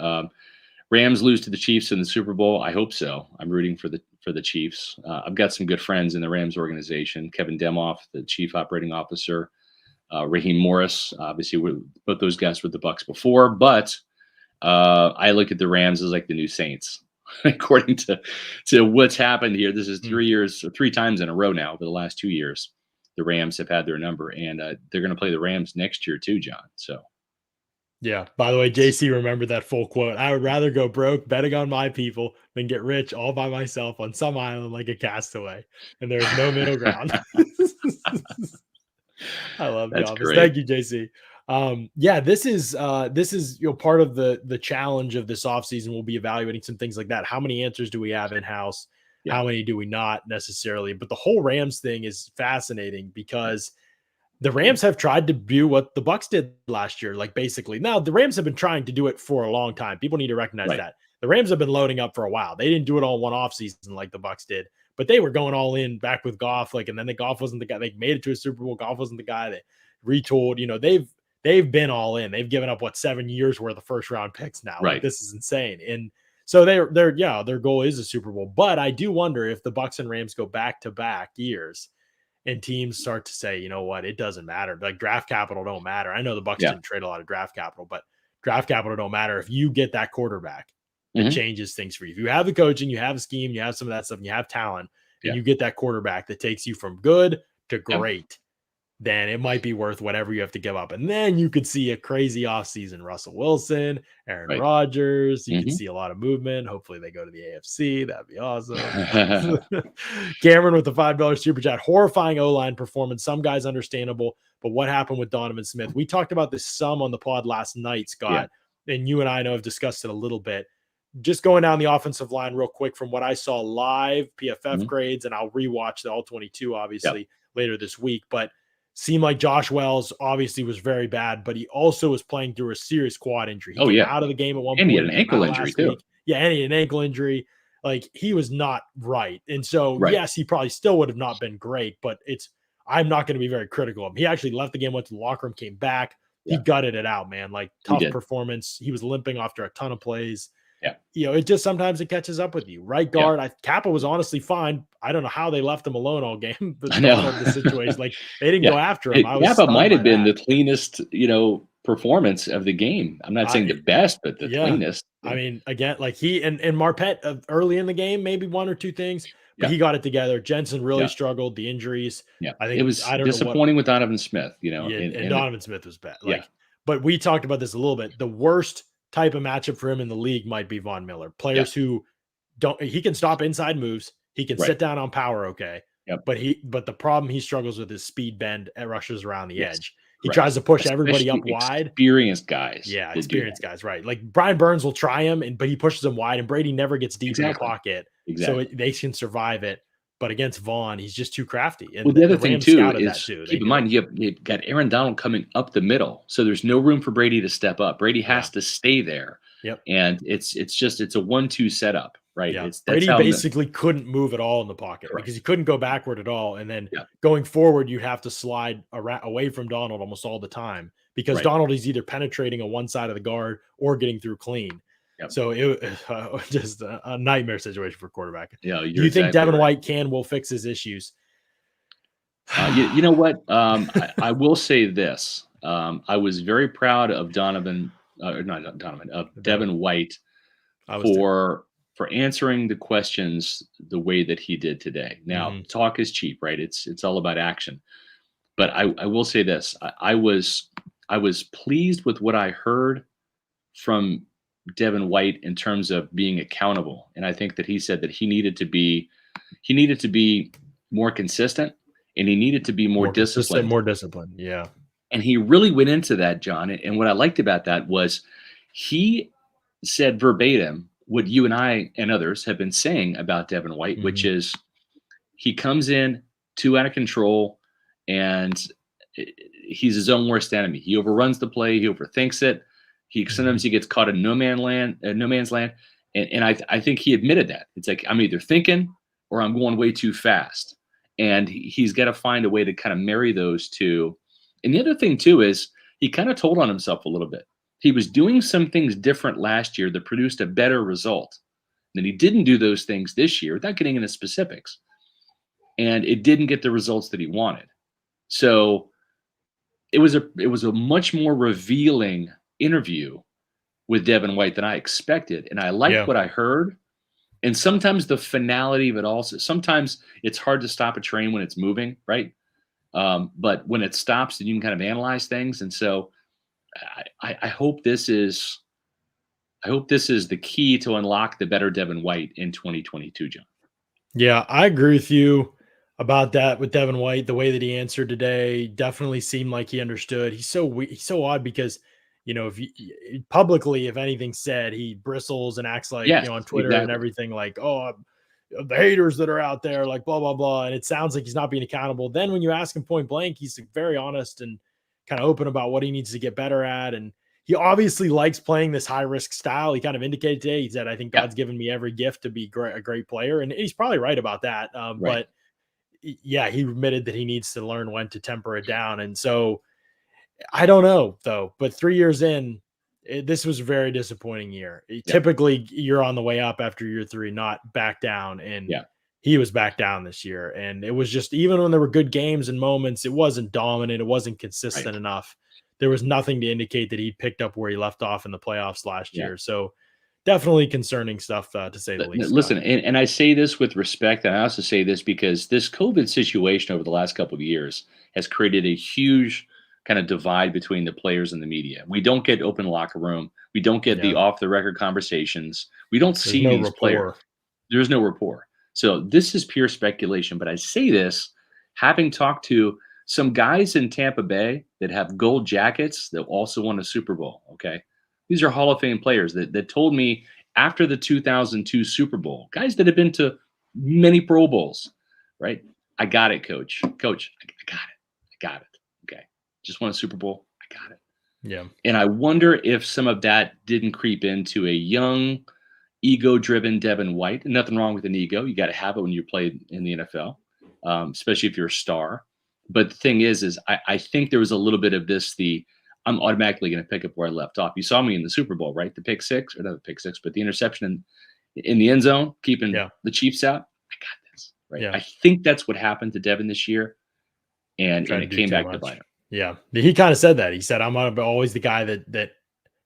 Rams lose to the Chiefs in the Super Bowl. I hope so. I'm rooting for the Chiefs. I've got some good friends in the Rams organization. Kevin Demoff, the chief operating officer. Raheem Morris, obviously, both those guys were the Bucs before, but I look at the Rams as like the new Saints. According to what's happened here, this is 3 times in a row now. For the last 2 years, the Rams have had their number, and they're going to play the Rams next year too, John. So, yeah. By the way, JC remembered that full quote. I would rather go broke betting on my people than get rich all by myself on some island like a castaway, and there's no middle ground. I love the office. Great. Thank you, JC. This is part of the challenge of this offseason. We'll be evaluating some things like that. How many answers do we have in house? How many do we not necessarily? But the whole Rams thing is fascinating because the Rams have tried to do what the Bucs did last year. Like basically, now the Rams have been trying to do it for a long time. People need to recognize that the Rams have been loading up for a while. They didn't do it all in one offseason like the Bucs did, but they were going all in back with Goff. And then the Goff wasn't the guy. They made it to a Super Bowl. Goff wasn't the guy. They retooled. They've been all in. They've given up 7 years worth of first round picks now. Right. Like, this is insane. And so their goal is a Super Bowl. But I do wonder if the Bucs and Rams go back to back years and teams start to say, you know what, it doesn't matter. Like draft capital don't matter. I know the Bucs didn't trade a lot of draft capital, but draft capital don't matter. If you get that quarterback, it changes things for you. If you have the coaching, you have a scheme, you have some of that stuff, and you have talent, and you get that quarterback that takes you from good to great, then it might be worth whatever you have to give up. And then you could see a crazy offseason. Russell Wilson, Aaron Rodgers. You can see a lot of movement. Hopefully they go to the AFC. That'd be awesome. Cameron with the $5 super chat. Horrifying O-line performance. Some guys understandable, but what happened with Donovan Smith? We talked about this some on the pod last night, Scott, and you and I know have discussed it a little bit. Just going down the offensive line real quick from what I saw live, PFF grades, and I'll rewatch the All-22 obviously later this week, but seemed like Josh Wells obviously was very bad, but he also was playing through a serious quad injury. He came out of the game at one point. And he had an ankle injury too. Yeah, and he had an ankle injury. Like he was not right. And so, yes, he probably still would have not been great, but I'm not going to be very critical of him. He actually left the game, went to the locker room, came back. He gutted it out, man. Like tough performance. He was limping after a ton of plays. Yeah. It just sometimes it catches up with you. Right guard, Kappa was honestly fine. I don't know how they left him alone all game. But I know the situation. Like they didn't go after him. Kappa might have been the cleanest, performance of the game. I'm not saying the best, but the cleanest. I mean, again, like he and Marpet early in the game, maybe 1 or 2 things, but he got it together. Jensen really struggled. The injuries. Yeah, I think it was disappointing with Donovan Smith. And Donovan Smith was bad. But we talked about this a little bit. The worst type of matchup for him in the league might be Von Miller. Players who he can stop inside moves. He can sit down on power. Okay. But the problem he struggles with is speed bend at rushes around the edge. He tries to push everybody up wide. Experienced guys. Yeah. Experienced guys. Right. Like Brian Burns will try him but he pushes him wide and Brady never gets deep in the pocket. So they can survive it. But against Vaughn, he's just too crafty. And the other thing too is keep in mind you've got Aaron Donald coming up the middle, so there's no room for Brady to step up. Brady has to stay there. And it's a 1-2 setup, right? Yeah. Brady basically couldn't move at all in the pocket because he couldn't go backward at all. And then going forward, you have to slide away from Donald almost all the time because Donald is either penetrating on one side of the guard or getting through clean. So it was just a nightmare situation for quarterback. Yeah. Do you think Devin White will fix his issues? You know what? I will say this. I was very proud of Devin White for answering the questions the way that he did today. Now, talk is cheap, right? It's all about action. But I will say this: I was pleased with what I heard from Devin White in terms of being accountable, and I think that he said that he needed to be more consistent, and he needed to be more disciplined. More disciplined, yeah. And he really went into that, John. And what I liked about that was he said verbatim what you and I and others have been saying about Devin White, which is he comes in too out of control, and he's his own worst enemy. He overruns the play. He overthinks it. Sometimes he gets caught in no man's land. And I think he admitted that. It's like, I'm either thinking or I'm going way too fast. And he's got to find a way to kind of marry those two. And the other thing, too, is he kind of told on himself a little bit. He was doing some things different last year that produced a better result. Then he didn't do those things this year, without getting into specifics. And it didn't get the results that he wanted. So it was a much more revealing interview with Devin White than I expected. And I liked what I heard. And sometimes the finality of it also, sometimes it's hard to stop a train when it's moving, right? But when it stops, then you can kind of analyze things. And so I hope this is the key to unlock the better Devin White in 2022, John. Yeah, I agree with you about that with Devin White. The way that he answered today definitely seemed like he understood. He's so odd because, if publicly, if anything's said, he bristles and acts like, on Twitter and everything, like, oh, the haters that are out there, like blah, blah, blah. And it sounds like he's not being accountable. Then when you ask him point blank, he's very honest and kind of open about what he needs to get better at. And he obviously likes playing this high risk style. He kind of indicated today, he said, I think God's given me every gift to be a great player. And he's probably right about that. But yeah, he admitted that he needs to learn when to temper it down. And so I don't know though, but 3 years in, this was a very disappointing year. Typically you're on the way up after year 3, not back down. And he was back down this year. And it was just, even when there were good games and moments, it wasn't dominant. It wasn't consistent enough. There was nothing to indicate that he picked up where he left off in the playoffs last year. So definitely concerning stuff, to say the least. Listen, and I say this with respect, and I also say this because this COVID situation over the last couple of years has created a huge kind of divide between the players and the media. We don't get open locker room. We don't get the off-the-record conversations. We don't see these players. There's no rapport. So this is pure speculation, but I say this having talked to some guys in Tampa Bay that have gold jackets that also won a Super Bowl, okay? These are Hall of Fame players that told me after the 2002 Super Bowl, guys that have been to many Pro Bowls, right? I got it, Coach. Coach, I got it. I got it. Okay. Just won a Super Bowl. I got it. Yeah. And I wonder if some of that didn't creep into a young, ego-driven Devin White. And nothing wrong with an ego. You got to have it when you play in the NFL, especially if you're a star. But the thing is I think there was a little bit of this, I'm automatically going to pick up where I left off. You saw me in the Super Bowl, right? The pick six, or not the pick six, but the interception in the end zone, keeping the Chiefs out. I got this, right? Yeah. I think that's what happened to Devin this year, and it came back to bite him. Yeah, he kind of said that. He said, "I'm always the guy that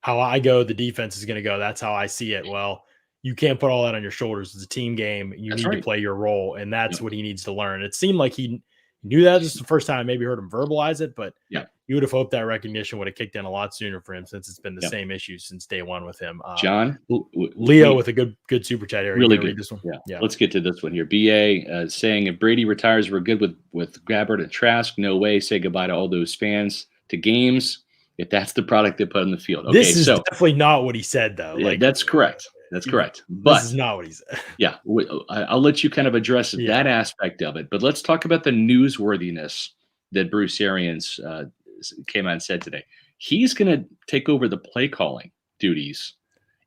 how I go, the defense is going to go. That's how I see it." Well, you can't put all that on your shoulders. It's a team game. You need to play your role, and that's what he needs to learn. It seemed like he knew that. This is the first time I maybe heard him verbalize it, but you would have hoped that recognition would have kicked in a lot sooner for him, since it's been the same issue since day one with him. John, Leo with a good super chat here. Really good. This one? Yeah. Let's get to this one here. BA saying, if Brady retires, we're good with Gabbard and Trask. No way. Say goodbye to all those fans to games if that's the product they put on the field. Okay, this is definitely not what he said, though. That's correct. That's correct. But this is not what he said. Yeah, I'll let you kind of address that aspect of it. But let's talk about the newsworthiness that Bruce Arians came out and said today. He's going to take over the play calling duties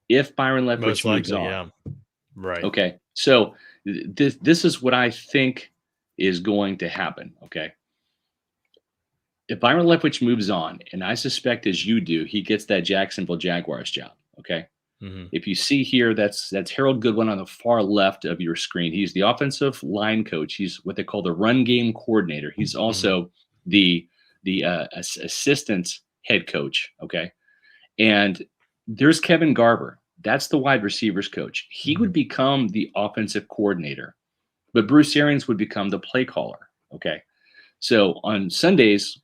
if Byron Leftwich moves on. Yeah. Right. Okay. So this is what I think is going to happen. Okay. If Byron Leftwich moves on, and I suspect as you do, he gets that Jacksonville Jaguars job. Okay. Mm-hmm. If you see here, that's Harold Goodwin on the far left of your screen. He's the offensive line coach. He's what they call the run game coordinator. He's also the the assistant head coach. Okay. And there's Kevin Garber. That's the wide receivers coach. He would become the offensive coordinator, but Bruce Arians would become the play caller. Okay. So on Sundays,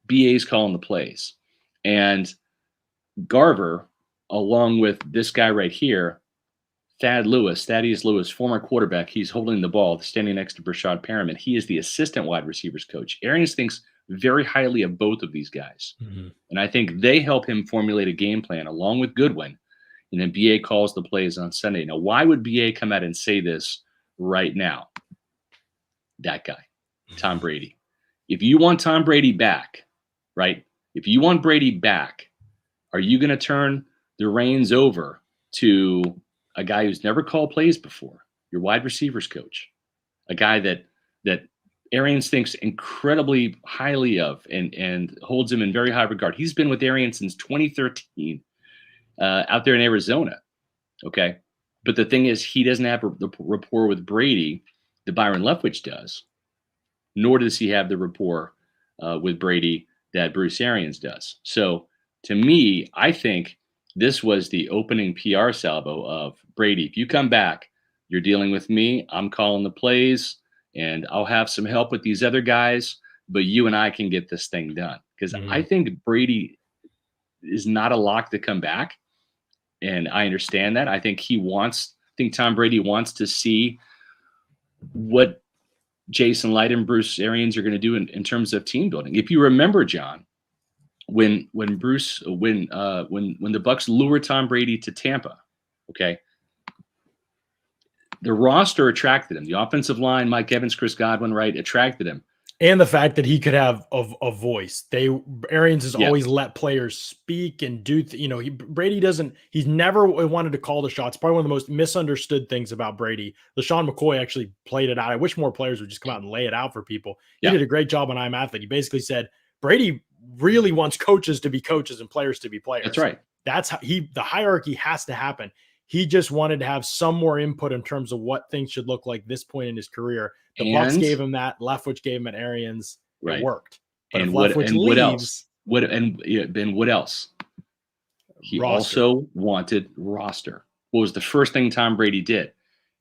BA's calling the plays. And Garver, along with this guy right here, Thaddeus Lewis, former quarterback, he's holding the ball, standing next to Brashad Perriman. He is the assistant wide receivers coach. Arians thinks very highly of both of these guys. And I think they help him formulate a game plan along with Goodwin. And then BA calls the plays on Sunday. Now, why would BA come out and say this right now? That guy, Tom Brady. If you want Tom Brady back, right? If you want Brady back, are you going to turn the reins over to a guy who's never called plays before, your wide receivers coach, a guy that Arians thinks incredibly highly of and holds him in very high regard? He's been with Arians since 2013 out there in Arizona, okay? But the thing is, he doesn't have the rapport with Brady that Byron Leftwich does, nor does he have the rapport with Brady that Bruce Arians does. So to me, I think this was the opening PR salvo of Brady. If you come back, you're dealing with me. I'm calling the plays, and I'll have some help with these other guys, but you and I can get this thing done. Because I think Brady is not a lock to come back, and I understand that. I think Tom Brady wants to see what Jason Light and Bruce Arians are going to do in terms of team building. If you remember, John, when the Bucs lured Tom Brady to Tampa, okay, the roster attracted him. The offensive line, Mike Evans, Chris Godwin, right, attracted him. And the fact that he could have a voice. Arians has always let players speak and do, Brady doesn't, he's never wanted to call the shots. Probably one of the most misunderstood things about Brady. LaShawn McCoy actually played it out. I wish more players would just come out and lay it out for people. He did a great job on I'm Athlete. He basically said, Brady really wants coaches to be coaches and players to be players. That's right. That's how the hierarchy has to happen. He just wanted to have some more input in terms of what things should look like this point in his career. The Bucs gave him that. Leftwich gave him at Arians. It worked. But and if what Leftwich and leaves, what else? What else? He roster. Also wanted roster. What was the first thing Tom Brady did?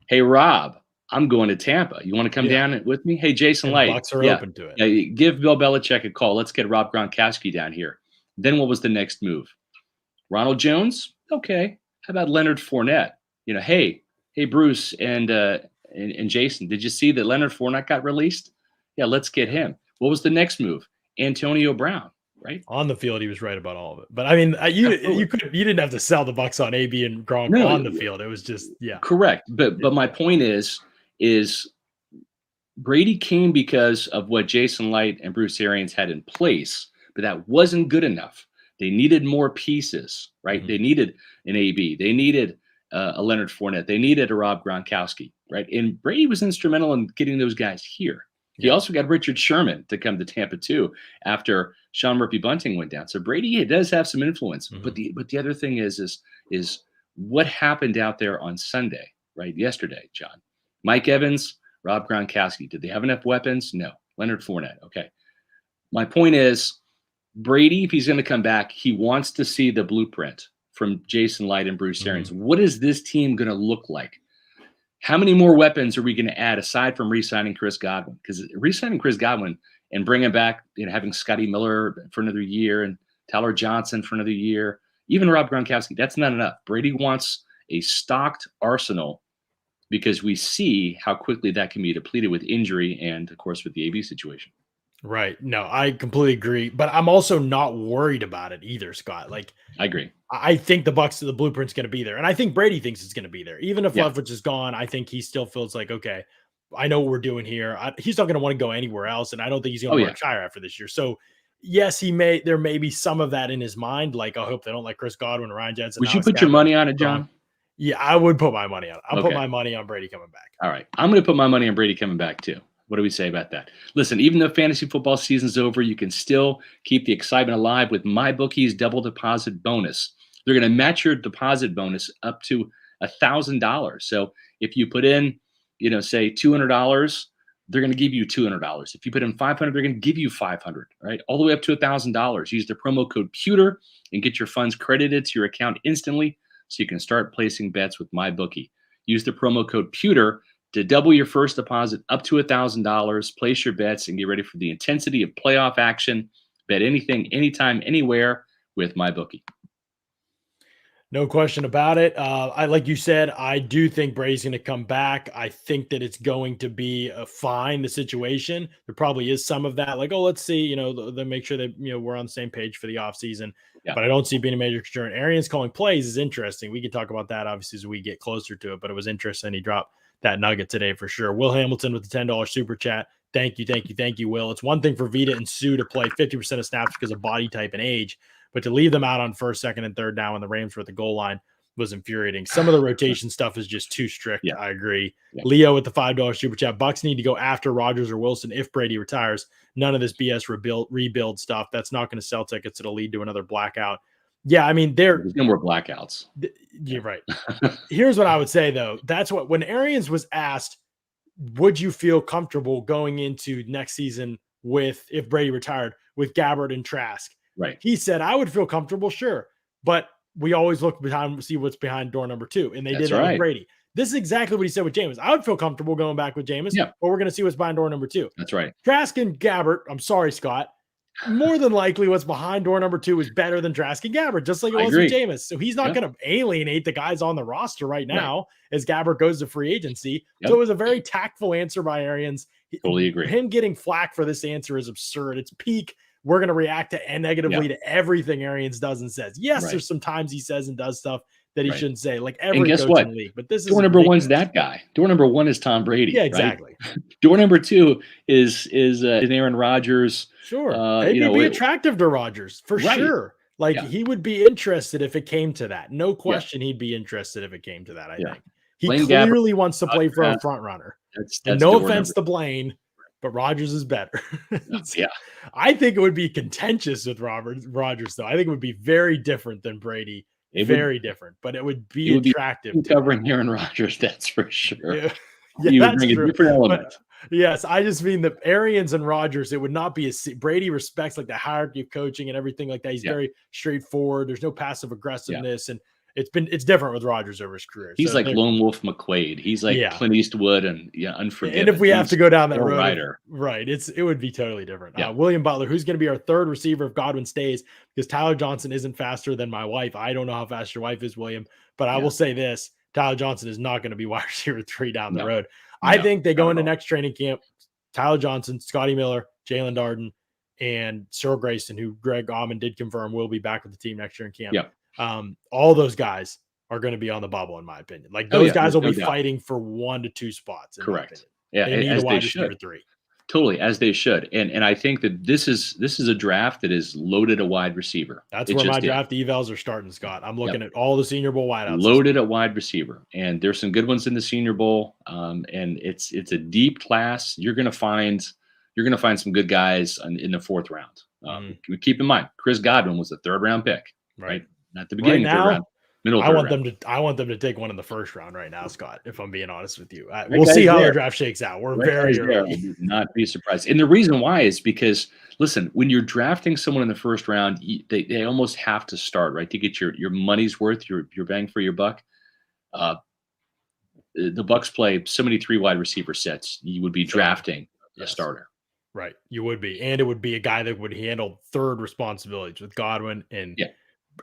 Hey, Rob, I'm going to Tampa. You want to come down with me? Hey, Jason Light. Bucs are open to it. Yeah, give Bill Belichick a call. Let's get Rob Gronkowski down here. Then what was the next move? Ronald Jones? Okay. How about Leonard Fournette? Hey, Bruce and Jason, did you see that Leonard Fournette got released? Yeah, let's get him. What was the next move? Antonio Brown, right? On the field, he was right about all of it. But I mean, you didn't have to sell the Bucs on AB and Gronk on the field. It was just correct. But my point is Brady came because of what Jason Light and Bruce Arians had in place, but that wasn't good enough. They needed more pieces, right? They needed an AB. They needed a Leonard Fournette. They needed a Rob Gronkowski, right? And Brady was instrumental in getting those guys here. He also got Richard Sherman to come to Tampa too after Sean Murphy-Bunting went down. So Brady does have some influence. But the other thing is what happened out there on Sunday, right? Yesterday, John. Mike Evans, Rob Gronkowski. Did they have enough weapons? No. Leonard Fournette. Okay. My point is, Brady, if he's going to come back, he wants to see the blueprint from Jason Light and Bruce Arians. What is this team going to look like? How many more weapons are we going to add aside from re-signing Chris Godwin? Because re-signing Chris Godwin and bringing back, having Scotty Miller for another year and Tyler Johnson for another year, even Rob Gronkowski, that's not enough. Brady wants a stocked arsenal because we see how quickly that can be depleted with injury and, of course, with the AB situation. Right. No, I completely agree. But I'm also not worried about it either, Scott. Like, I agree. I think the blueprint's going to be there. And I think Brady thinks it's going to be there. Even if Leftwich is gone, I think he still feels like, okay, I know what we're doing here. He's not going to want to go anywhere else. And I don't think he's going to retire after this year. So, yes, there may be some of that in his mind. Like, I hope they don't let Chris Godwin or Ryan Jensen. Would you put your money on it, John? Yeah, I would put my money on it. I'll put my money on Brady coming back. All right. I'm going to put my money on Brady coming back too. What do we say about that? Listen, even though fantasy football season's over, you can still keep the excitement alive with MyBookie's double deposit bonus. They're going to match your deposit bonus up to $1,000. So if you put in, say $200 they're going to give you $200. If you put in 500, they're going to give you 500, right? All the way up to $1,000. Use the promo code PEWTER and get your funds credited to your account instantly so you can start placing bets with MyBookie. Use the promo code PEWTER to double your first deposit up to $1,000. Place your bets and get ready for the intensity of playoff action. Bet anything, anytime, anywhere with MyBookie. No question about it. Like you said, I do think Brady's going to come back. I think that it's going to be fine, the situation. There probably is some of that, like, oh, let's see, they make sure that, we're on the same page for the offseason. Yeah. But I don't see it being a major concern. Arians calling plays is interesting. We can talk about that, obviously, as we get closer to it, but it was interesting. He dropped that nugget today for sure. Will Hamilton with the $10 super chat. Thank you, Will. It's one thing for Vita and Sue to play 50% of snaps because of body type and age, but to leave them out on first, second, and third down when the Rams were at the goal line was infuriating. Some of the rotation stuff is just too strict. Yeah. I agree. Yeah. Leo with the $5 super chat. Bucs need to go after Rodgers or Wilson if Brady retires. None of this BS rebuild stuff. That's not going to sell tickets. It'll lead to another blackout. Yeah, I mean, there's no more blackouts. You're right. Here's what I would say, though. That's what, when Arians was asked, would you feel comfortable going into next season with, if Brady retired, with Gabbert and Trask? Right. He said, I would feel comfortable, sure. But we always look behind, see what's behind door number 2. And they did that with Brady. This is exactly what he said with Jameis. I would feel comfortable going back with Jameis, but we're going to see what's behind door number 2. That's right. Trask and Gabbert, I'm sorry, Scott. More than likely what's behind door number 2 is better than Trask and Gabbert, just like it was with Jameis. So he's not going to alienate the guys on the roster right now as Gabbert goes to free agency. So it was a very tactful answer by Arians. Totally agree. Him getting flack for this answer is absurd. It's peak. We're going to react to negatively to everything Arians does and says. Yes, there's some times he says and does stuff that he shouldn't say, like every coach in the league. But this is door number 1's that guy. Door number 1 is Tom Brady. Yeah, exactly. Right? Door number 2 is Aaron Rodgers. Sure, maybe be attractive to Rodgers for sure. Like he would be interested if it came to that. No question, he'd be interested if it came to that. I think he clearly wants to play for a front runner. And no offense to Blaine, but Rodgers is better. I think it would be contentious with Rodgers, though. I think it would be very different than Brady. Very different, but it would be attractive. Covering Aaron Rodgers, that's for sure. Yeah, you would bring a different element. But, yes, I just mean the Arians and Rodgers, it would not be Brady respects like the hierarchy of coaching and everything like that. He's very straightforward. There's no passive aggressiveness, and it's different with Rodgers over his career. He's like Lone Wolf McQuaid. He's like Clint Eastwood and Unforgiven. And if we have to go down that road, it would be totally different. William Butler, who's going to be our third receiver if Godwin stays, because Tyler Johnson isn't faster than my wife. I don't know how fast your wife is, William, but I will say this: Tyler Johnson is not going to be wide receiver 3 down the road. I think they go into next training camp. Tyler Johnson, Scotty Miller, Jalen Darden, and Cyril Grayson, who Greg Auman did confirm will be back with the team next year in camp. All those guys are going to be on the bubble, in my opinion. Like those guys will be fighting for 1 to 2 spots. Correct. They need a wide receiver 3. Totally, as they should. And I think that this is a draft that is loaded at wide receiver. That's where my draft evals are starting, Scott. I'm looking at all the Senior Bowl wideouts. Loaded at wide receiver. And there's some good ones in the Senior Bowl. And it's a deep class. You're gonna find some good guys in the 4th round. Keep in mind, Chris Godwin was a 3rd round pick, right? At the beginning of the 3rd round. I want them to take one in the 1st round right now, Scott, if I'm being honest with you. We'll see how the draft shakes out. We're very early. I would not be surprised. And the reason why is because, listen, when you're drafting someone in the 1st round, they almost have to start, right, to get your money's worth, your bang for your buck. The Bucs play so many 3 wide receiver sets. You would be drafting a starter. Right. You would be. And it would be a guy that would handle 3rd responsibilities with Godwin and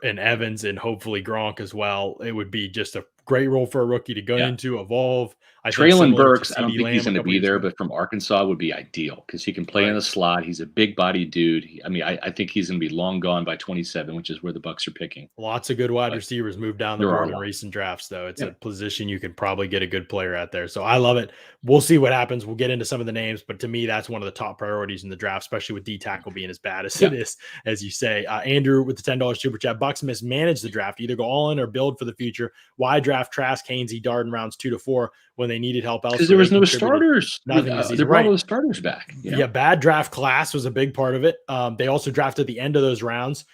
Evans and hopefully Gronk as well. It would be just a great role for a rookie to go into, evolve. Traylon Burks, I don't think he's going to be there, but from Arkansas would be ideal because he can play in the slot. He's a big-bodied dude. I mean, I think he's going to be long gone by 27, which is where the Bucs are picking. Lots of good wide receivers moved down the board in recent drafts, though. It's a position you can probably get a good player at there. So I love it. We'll see what happens. We'll get into some of the names, but to me, that's one of the top priorities in the draft, especially with D-tackle being as bad as it is, as you say. Andrew with the $10 super chat. Bucs mismanaged the draft. Either go all in or build for the future. Why draft Trask, Hainsey, Darden rounds 2 to 4 when they needed help elsewhere? Because there was no starters. They brought all the starters back. Yeah, bad draft class was a big part of it. They also drafted the end of those rounds.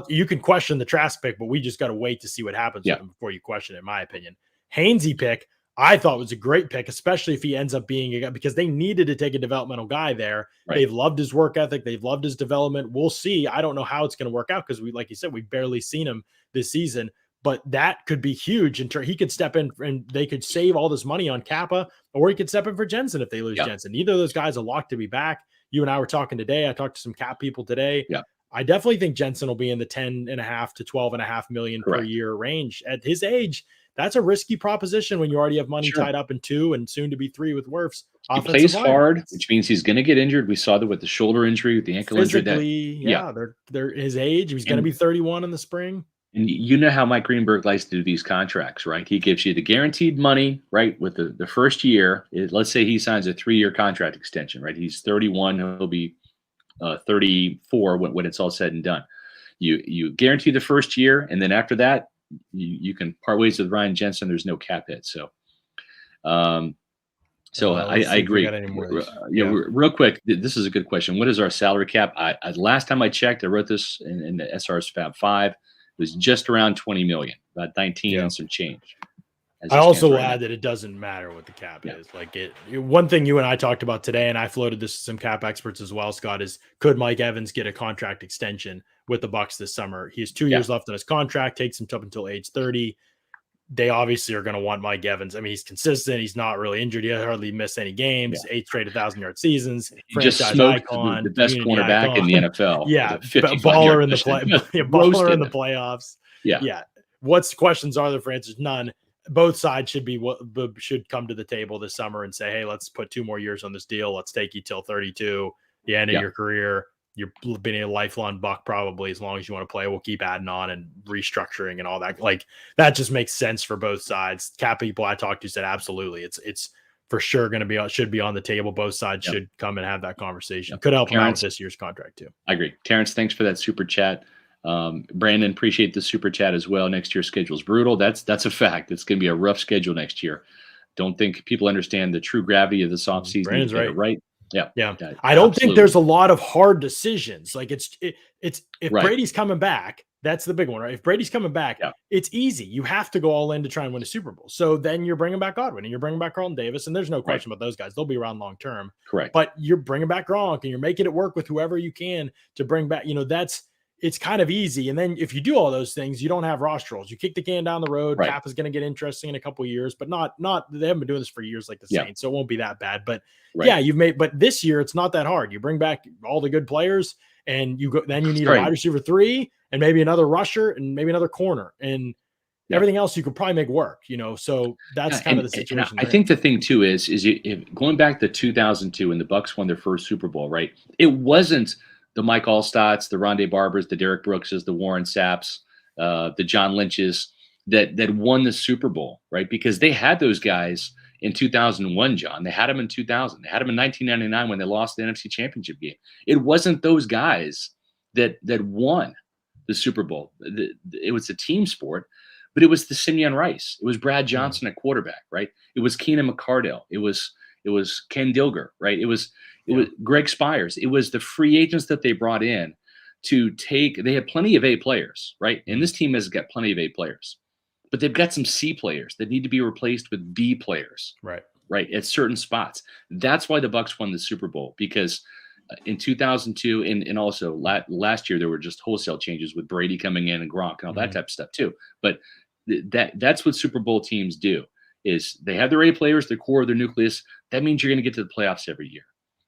You can question the Trask pick, but we just got to wait to see what happens with them before you question it, in my opinion. Hainsey pick, I thought was a great pick, especially if he ends up being a guy, because they needed to take a developmental guy there. Right. They've loved his work ethic. They've loved his development. We'll see. I don't know how it's going to work out because like you said, we've barely seen him this season, but that could be huge. He could step in and they could save all this money on Kappa, or he could step in for Jensen if they lose Jensen. Neither of those guys are locked to be back. You and I were talking today. I talked to some Cap people today. Yeah. I definitely think Jensen will be in the 10.5 to 12.5 million per year range at his age. That's a risky proposition when you already have money tied up in 2 and soon to be 3 with Wirfs. He plays hard, which means he's going to get injured. We saw that with the shoulder injury, with the ankle injury. They're his age. He's going to be 31 in the spring. And you know how Mike Greenberg likes to do these contracts, right? He gives you the guaranteed money, right? With the first year, let's say he signs a 3-year contract extension, right? He's 31. He'll be 34 when it's all said and done. You guarantee the first year, and then after that, you can part ways with Ryan Jensen. There's no cap hit. So, I agree. Real quick, this is a good question. What is our salary cap? Last time I checked, I wrote this in the SR's Fab 5. It was just around 20 million, about 19 and some change. I also add that it doesn't matter what the cap is. Like one thing you and I talked about today, and I floated this to some cap experts as well, Scott, is could Mike Evans get a contract extension with the Bucs this summer? He has 2 years left on his contract, takes him up until age 30. They obviously are going to want Mike Evans. I mean, he's consistent. He's not really injured. He hardly missed any games. 8 straight 1,000-yard seasons. He just smoked icon, the best cornerback in the NFL. Baller in the baller in the playoffs. Yeah. What's questions are there for answers? None. Both sides should come to the table this summer and say, hey, let's put 2 more years on this deal. Let's take you till 32, the end of your career. You're being a lifelong Buck probably as long as you want to play. We'll keep adding on and restructuring and all that. Like that just makes sense for both sides. Cap people I talked to said absolutely. It's for sure going to be should be on the table. Both sides should come and have that conversation. Could help him out with this year's contract too. I agree. Terrence, thanks for that super chat. Brandon, appreciate the super chat as well. Next year's schedule is brutal. That's a fact. It's going to be a rough schedule next year. Don't think people understand the true gravity of this offseason. Brandon's right. Yeah. I don't think there's a lot of hard decisions. Like if Brady's coming back, that's the big one, right? If Brady's coming back, it's easy. You have to go all in to try and win a Super Bowl. So then you're bringing back Godwin and you're bringing back Carlton Davis, and there's no question about those guys. They'll be around long term. Correct. But you're bringing back Gronk and you're making it work with whoever you can to bring back. It's kind of easy. And then if you do all those things, you don't have roster rolls. You kick the can down the road. Cap is going to get interesting in a couple of years, but not they haven't been doing this for years like the Saints, so it won't be that bad. But but this year it's not that hard. You bring back all the good players and you need a wide receiver 3 and maybe another rusher and maybe another corner and everything else you could probably make work, so that's kind of the situation. I think the thing too is going back to 2002 when the Bucs won their first Super Bowl, right? It wasn't the Mike Allstotts, the Rondé Barbers, the Derek Brookses, the Warren Sapps, the John Lynches that won the Super Bowl, right? Because they had those guys in 2001, John. They had them in 2000. They had them in 1999 when they lost the NFC Championship game. It wasn't those guys that won the Super Bowl. It was a team sport, but it was the Simeon Rice. It was Brad Johnson at quarterback, right? It was Keenan McCardell. It was Ken Dilger, right? It was Greg Spires. It was the free agents that they brought in to take. They had plenty of A players, right? And this team has got plenty of A players, but they've got some C players that need to be replaced with B players, right? At certain spots. That's why the Bucs won the Super Bowl, because in 2002 and also last year there were just wholesale changes with Brady coming in and Gronk and all that type of stuff too. But that's what Super Bowl teams do. Is they have their A players, their core, their nucleus. That means you're going to get to the playoffs every year.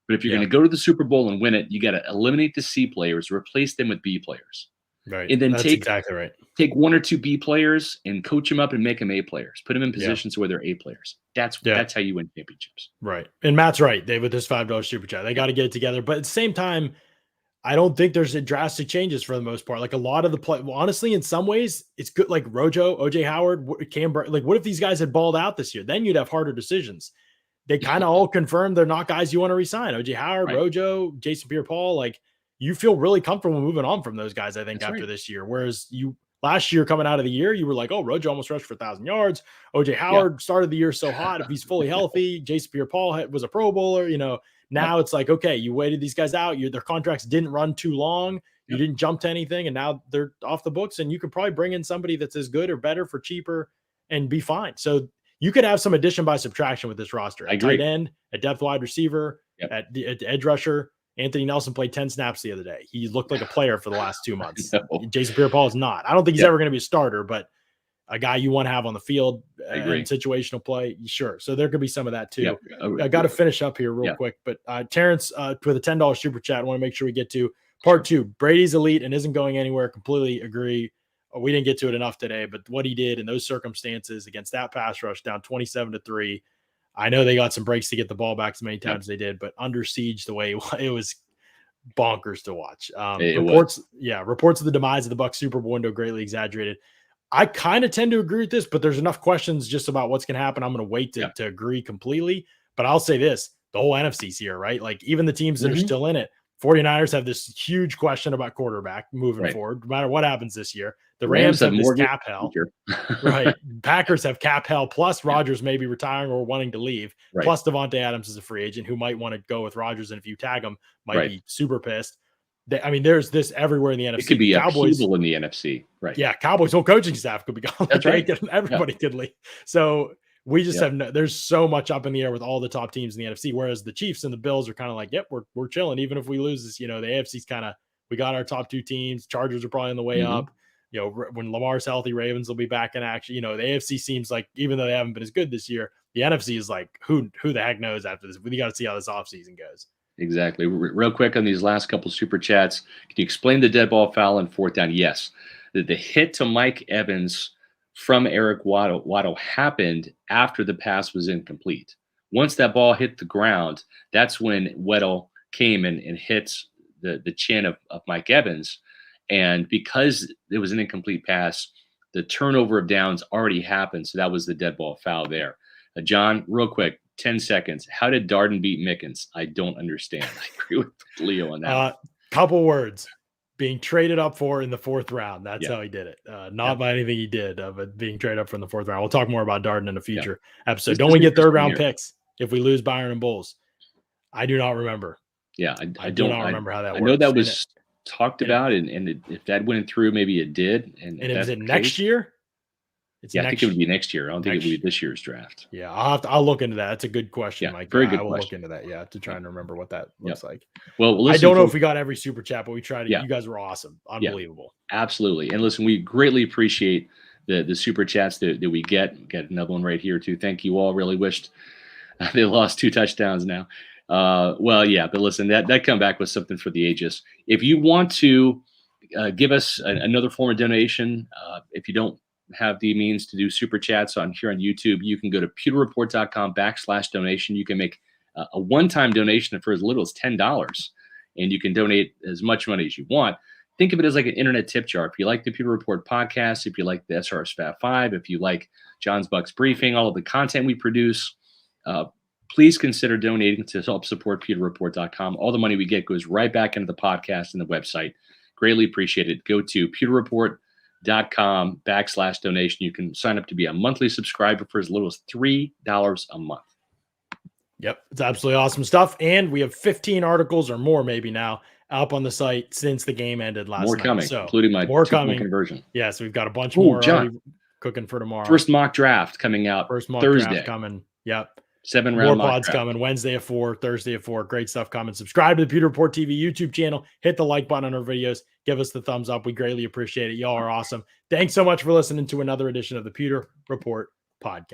But if you're going to go to the Super Bowl and win it, you got to eliminate the C players, replace them with B players. Right. And then That's exactly right. Take 1 or 2 B players and coach them up and make them A players. Put them in positions where they're A players. That's how you win championships. Right. And Matt's right. With this $5 super chat, they got to get it together. But at the same time, I don't think there's drastic changes for the most part. Like a lot of the play, honestly, in some ways, it's good. Like Rojo, OJ Howard, like what if these guys had balled out this year? Then you'd have harder decisions. They kind of all confirmed they're not guys you want to resign. OJ Howard, Rojo, Jason Pierre-Paul, like you feel really comfortable moving on from those guys, I think, after this year. Whereas last year coming out of the year, you were like, oh, Rojo almost rushed for 1,000 yards. OJ Howard started the year so hot. If he's fully healthy, Jason Pierre-Paul was a Pro Bowler, Now it's like, okay, you waited these guys out. Their contracts didn't run too long. You didn't jump to anything, and now they're off the books, and you could probably bring in somebody that's as good or better for cheaper and be fine. So you could have some addition by subtraction with this roster. I At agree. tight end, at depth wide receiver, Yep. at the edge rusher. Anthony Nelson played 10 snaps the other day. He looked like a player for the last 2 months. No. Jason Pierre-Paul is not. I don't think he's Yep. ever going to be a starter, but a guy you want to have on the field I agree. in situational play, sure. So there could be some of that too. Yep. I got to finish up here real quick, but Terrence with a $10 super chat, I want to make sure we get to part 2. Brady's elite and isn't going anywhere. Completely agree. We didn't get to it enough today, but what he did in those circumstances against that pass rush down 27-3. I know they got some breaks to get the ball back as many times as they did, but under siege the way it was bonkers to watch. Reports of the demise of the Bucs Super Bowl window greatly exaggerated. I kind of tend to agree with this, but there's enough questions just about what's going to happen. I'm going to wait to agree completely. But I'll say this, the whole NFC's here, right? Like even the teams that are still in it, 49ers have this huge question about quarterback moving forward, no matter what happens this year. The Rams have this cap hell. Right. Packers have cap hell, plus Rodgers may be retiring or wanting to leave. Right. Plus Devontae Adams is a free agent who might want to go with Rodgers. And if you tag him, might be super pissed. There's this everywhere in the NFC. It could be Cowboys upheaval in the NFC. Right. Yeah. Cowboys whole coaching staff could be gone. That's right. Everybody could leave. So we just have there's so much up in the air with all the top teams in the NFC, whereas the Chiefs and the Bills are kind of like, yep, we're chilling. Even if we lose this, the AFC's kind of, we got our top 2 teams. Chargers are probably on the way up. When Lamar's healthy, Ravens will be back in action. The AFC seems like, even though they haven't been as good this year, the NFC is like, who the heck knows after this? We got to see how this offseason goes. Exactly. Real quick on these last couple super chats. Can you explain the dead ball foul and 4th down? Yes. The hit to Mike Evans from Eric Waddle happened after the pass was incomplete. Once that ball hit the ground, that's when Waddle came and hits the chin of Mike Evans. And because it was an incomplete pass, the turnover of downs already happened. So that was the dead ball foul there. John, real quick, 10 seconds. How did Darden beat Mickens? I don't understand. I agree with Leo on that. Couple words. Being traded up for in the 4th round. That's how he did it. Not by anything he did, but being traded up from the 4th round. We'll talk more about Darden in a future episode. Don't we get 3rd round picks if we lose Byron and Bowles? I do not remember. Yeah, I do not remember how that works. I know that was talked about, and if that went through, maybe it did. And is it next year? I think it would be next year. I don't think it would be this year's draft. Yeah, I'll look into that. That's a good question, Mike. Very good I will question. look into that, to try and remember what that looks like. Well, listen, I don't know if we got every super chat, but we tried to. You guys were awesome. Unbelievable. Yeah, absolutely. And listen, we greatly appreciate the super chats that we get. Got another one right here, too. Thank you all. Really wished they lost 2 touchdowns now. But listen, that comeback was something for the ages. If you want to give us another form of donation, if you don't have the means to do super chats here on YouTube, you can go to pewterreport.com/donation. You can make a one-time donation for as little as $10, and you can donate as much money as you want. Think of it as like an internet tip jar. If you like the Pewter Report podcast, if you like the SRS Fab 5, if you like John's Bucs Briefing, all of the content we produce, please consider donating to help support pewterreport.com. All the money we get goes right back into the podcast and the website. Greatly appreciate it. Go to pewterreport.com/donation. You can sign up to be a monthly subscriber for as little as $3 a month. Yep. It's absolutely awesome stuff. And we have 15 articles or more maybe now up on the site since the game ended last night. More coming, so, including my more coming conversion. Yeah, so we've got a bunch more John, cooking for tomorrow. First mock draft coming out Thursday. Draft coming. Yep. 7-round more pods coming Wednesday at 4, Thursday at 4. Great stuff coming. Subscribe to the Pewter Report TV YouTube channel. Hit the like button on our videos. Give us the thumbs up. We greatly appreciate it. Y'all are awesome. Thanks so much for listening to another edition of the Pewter Report podcast.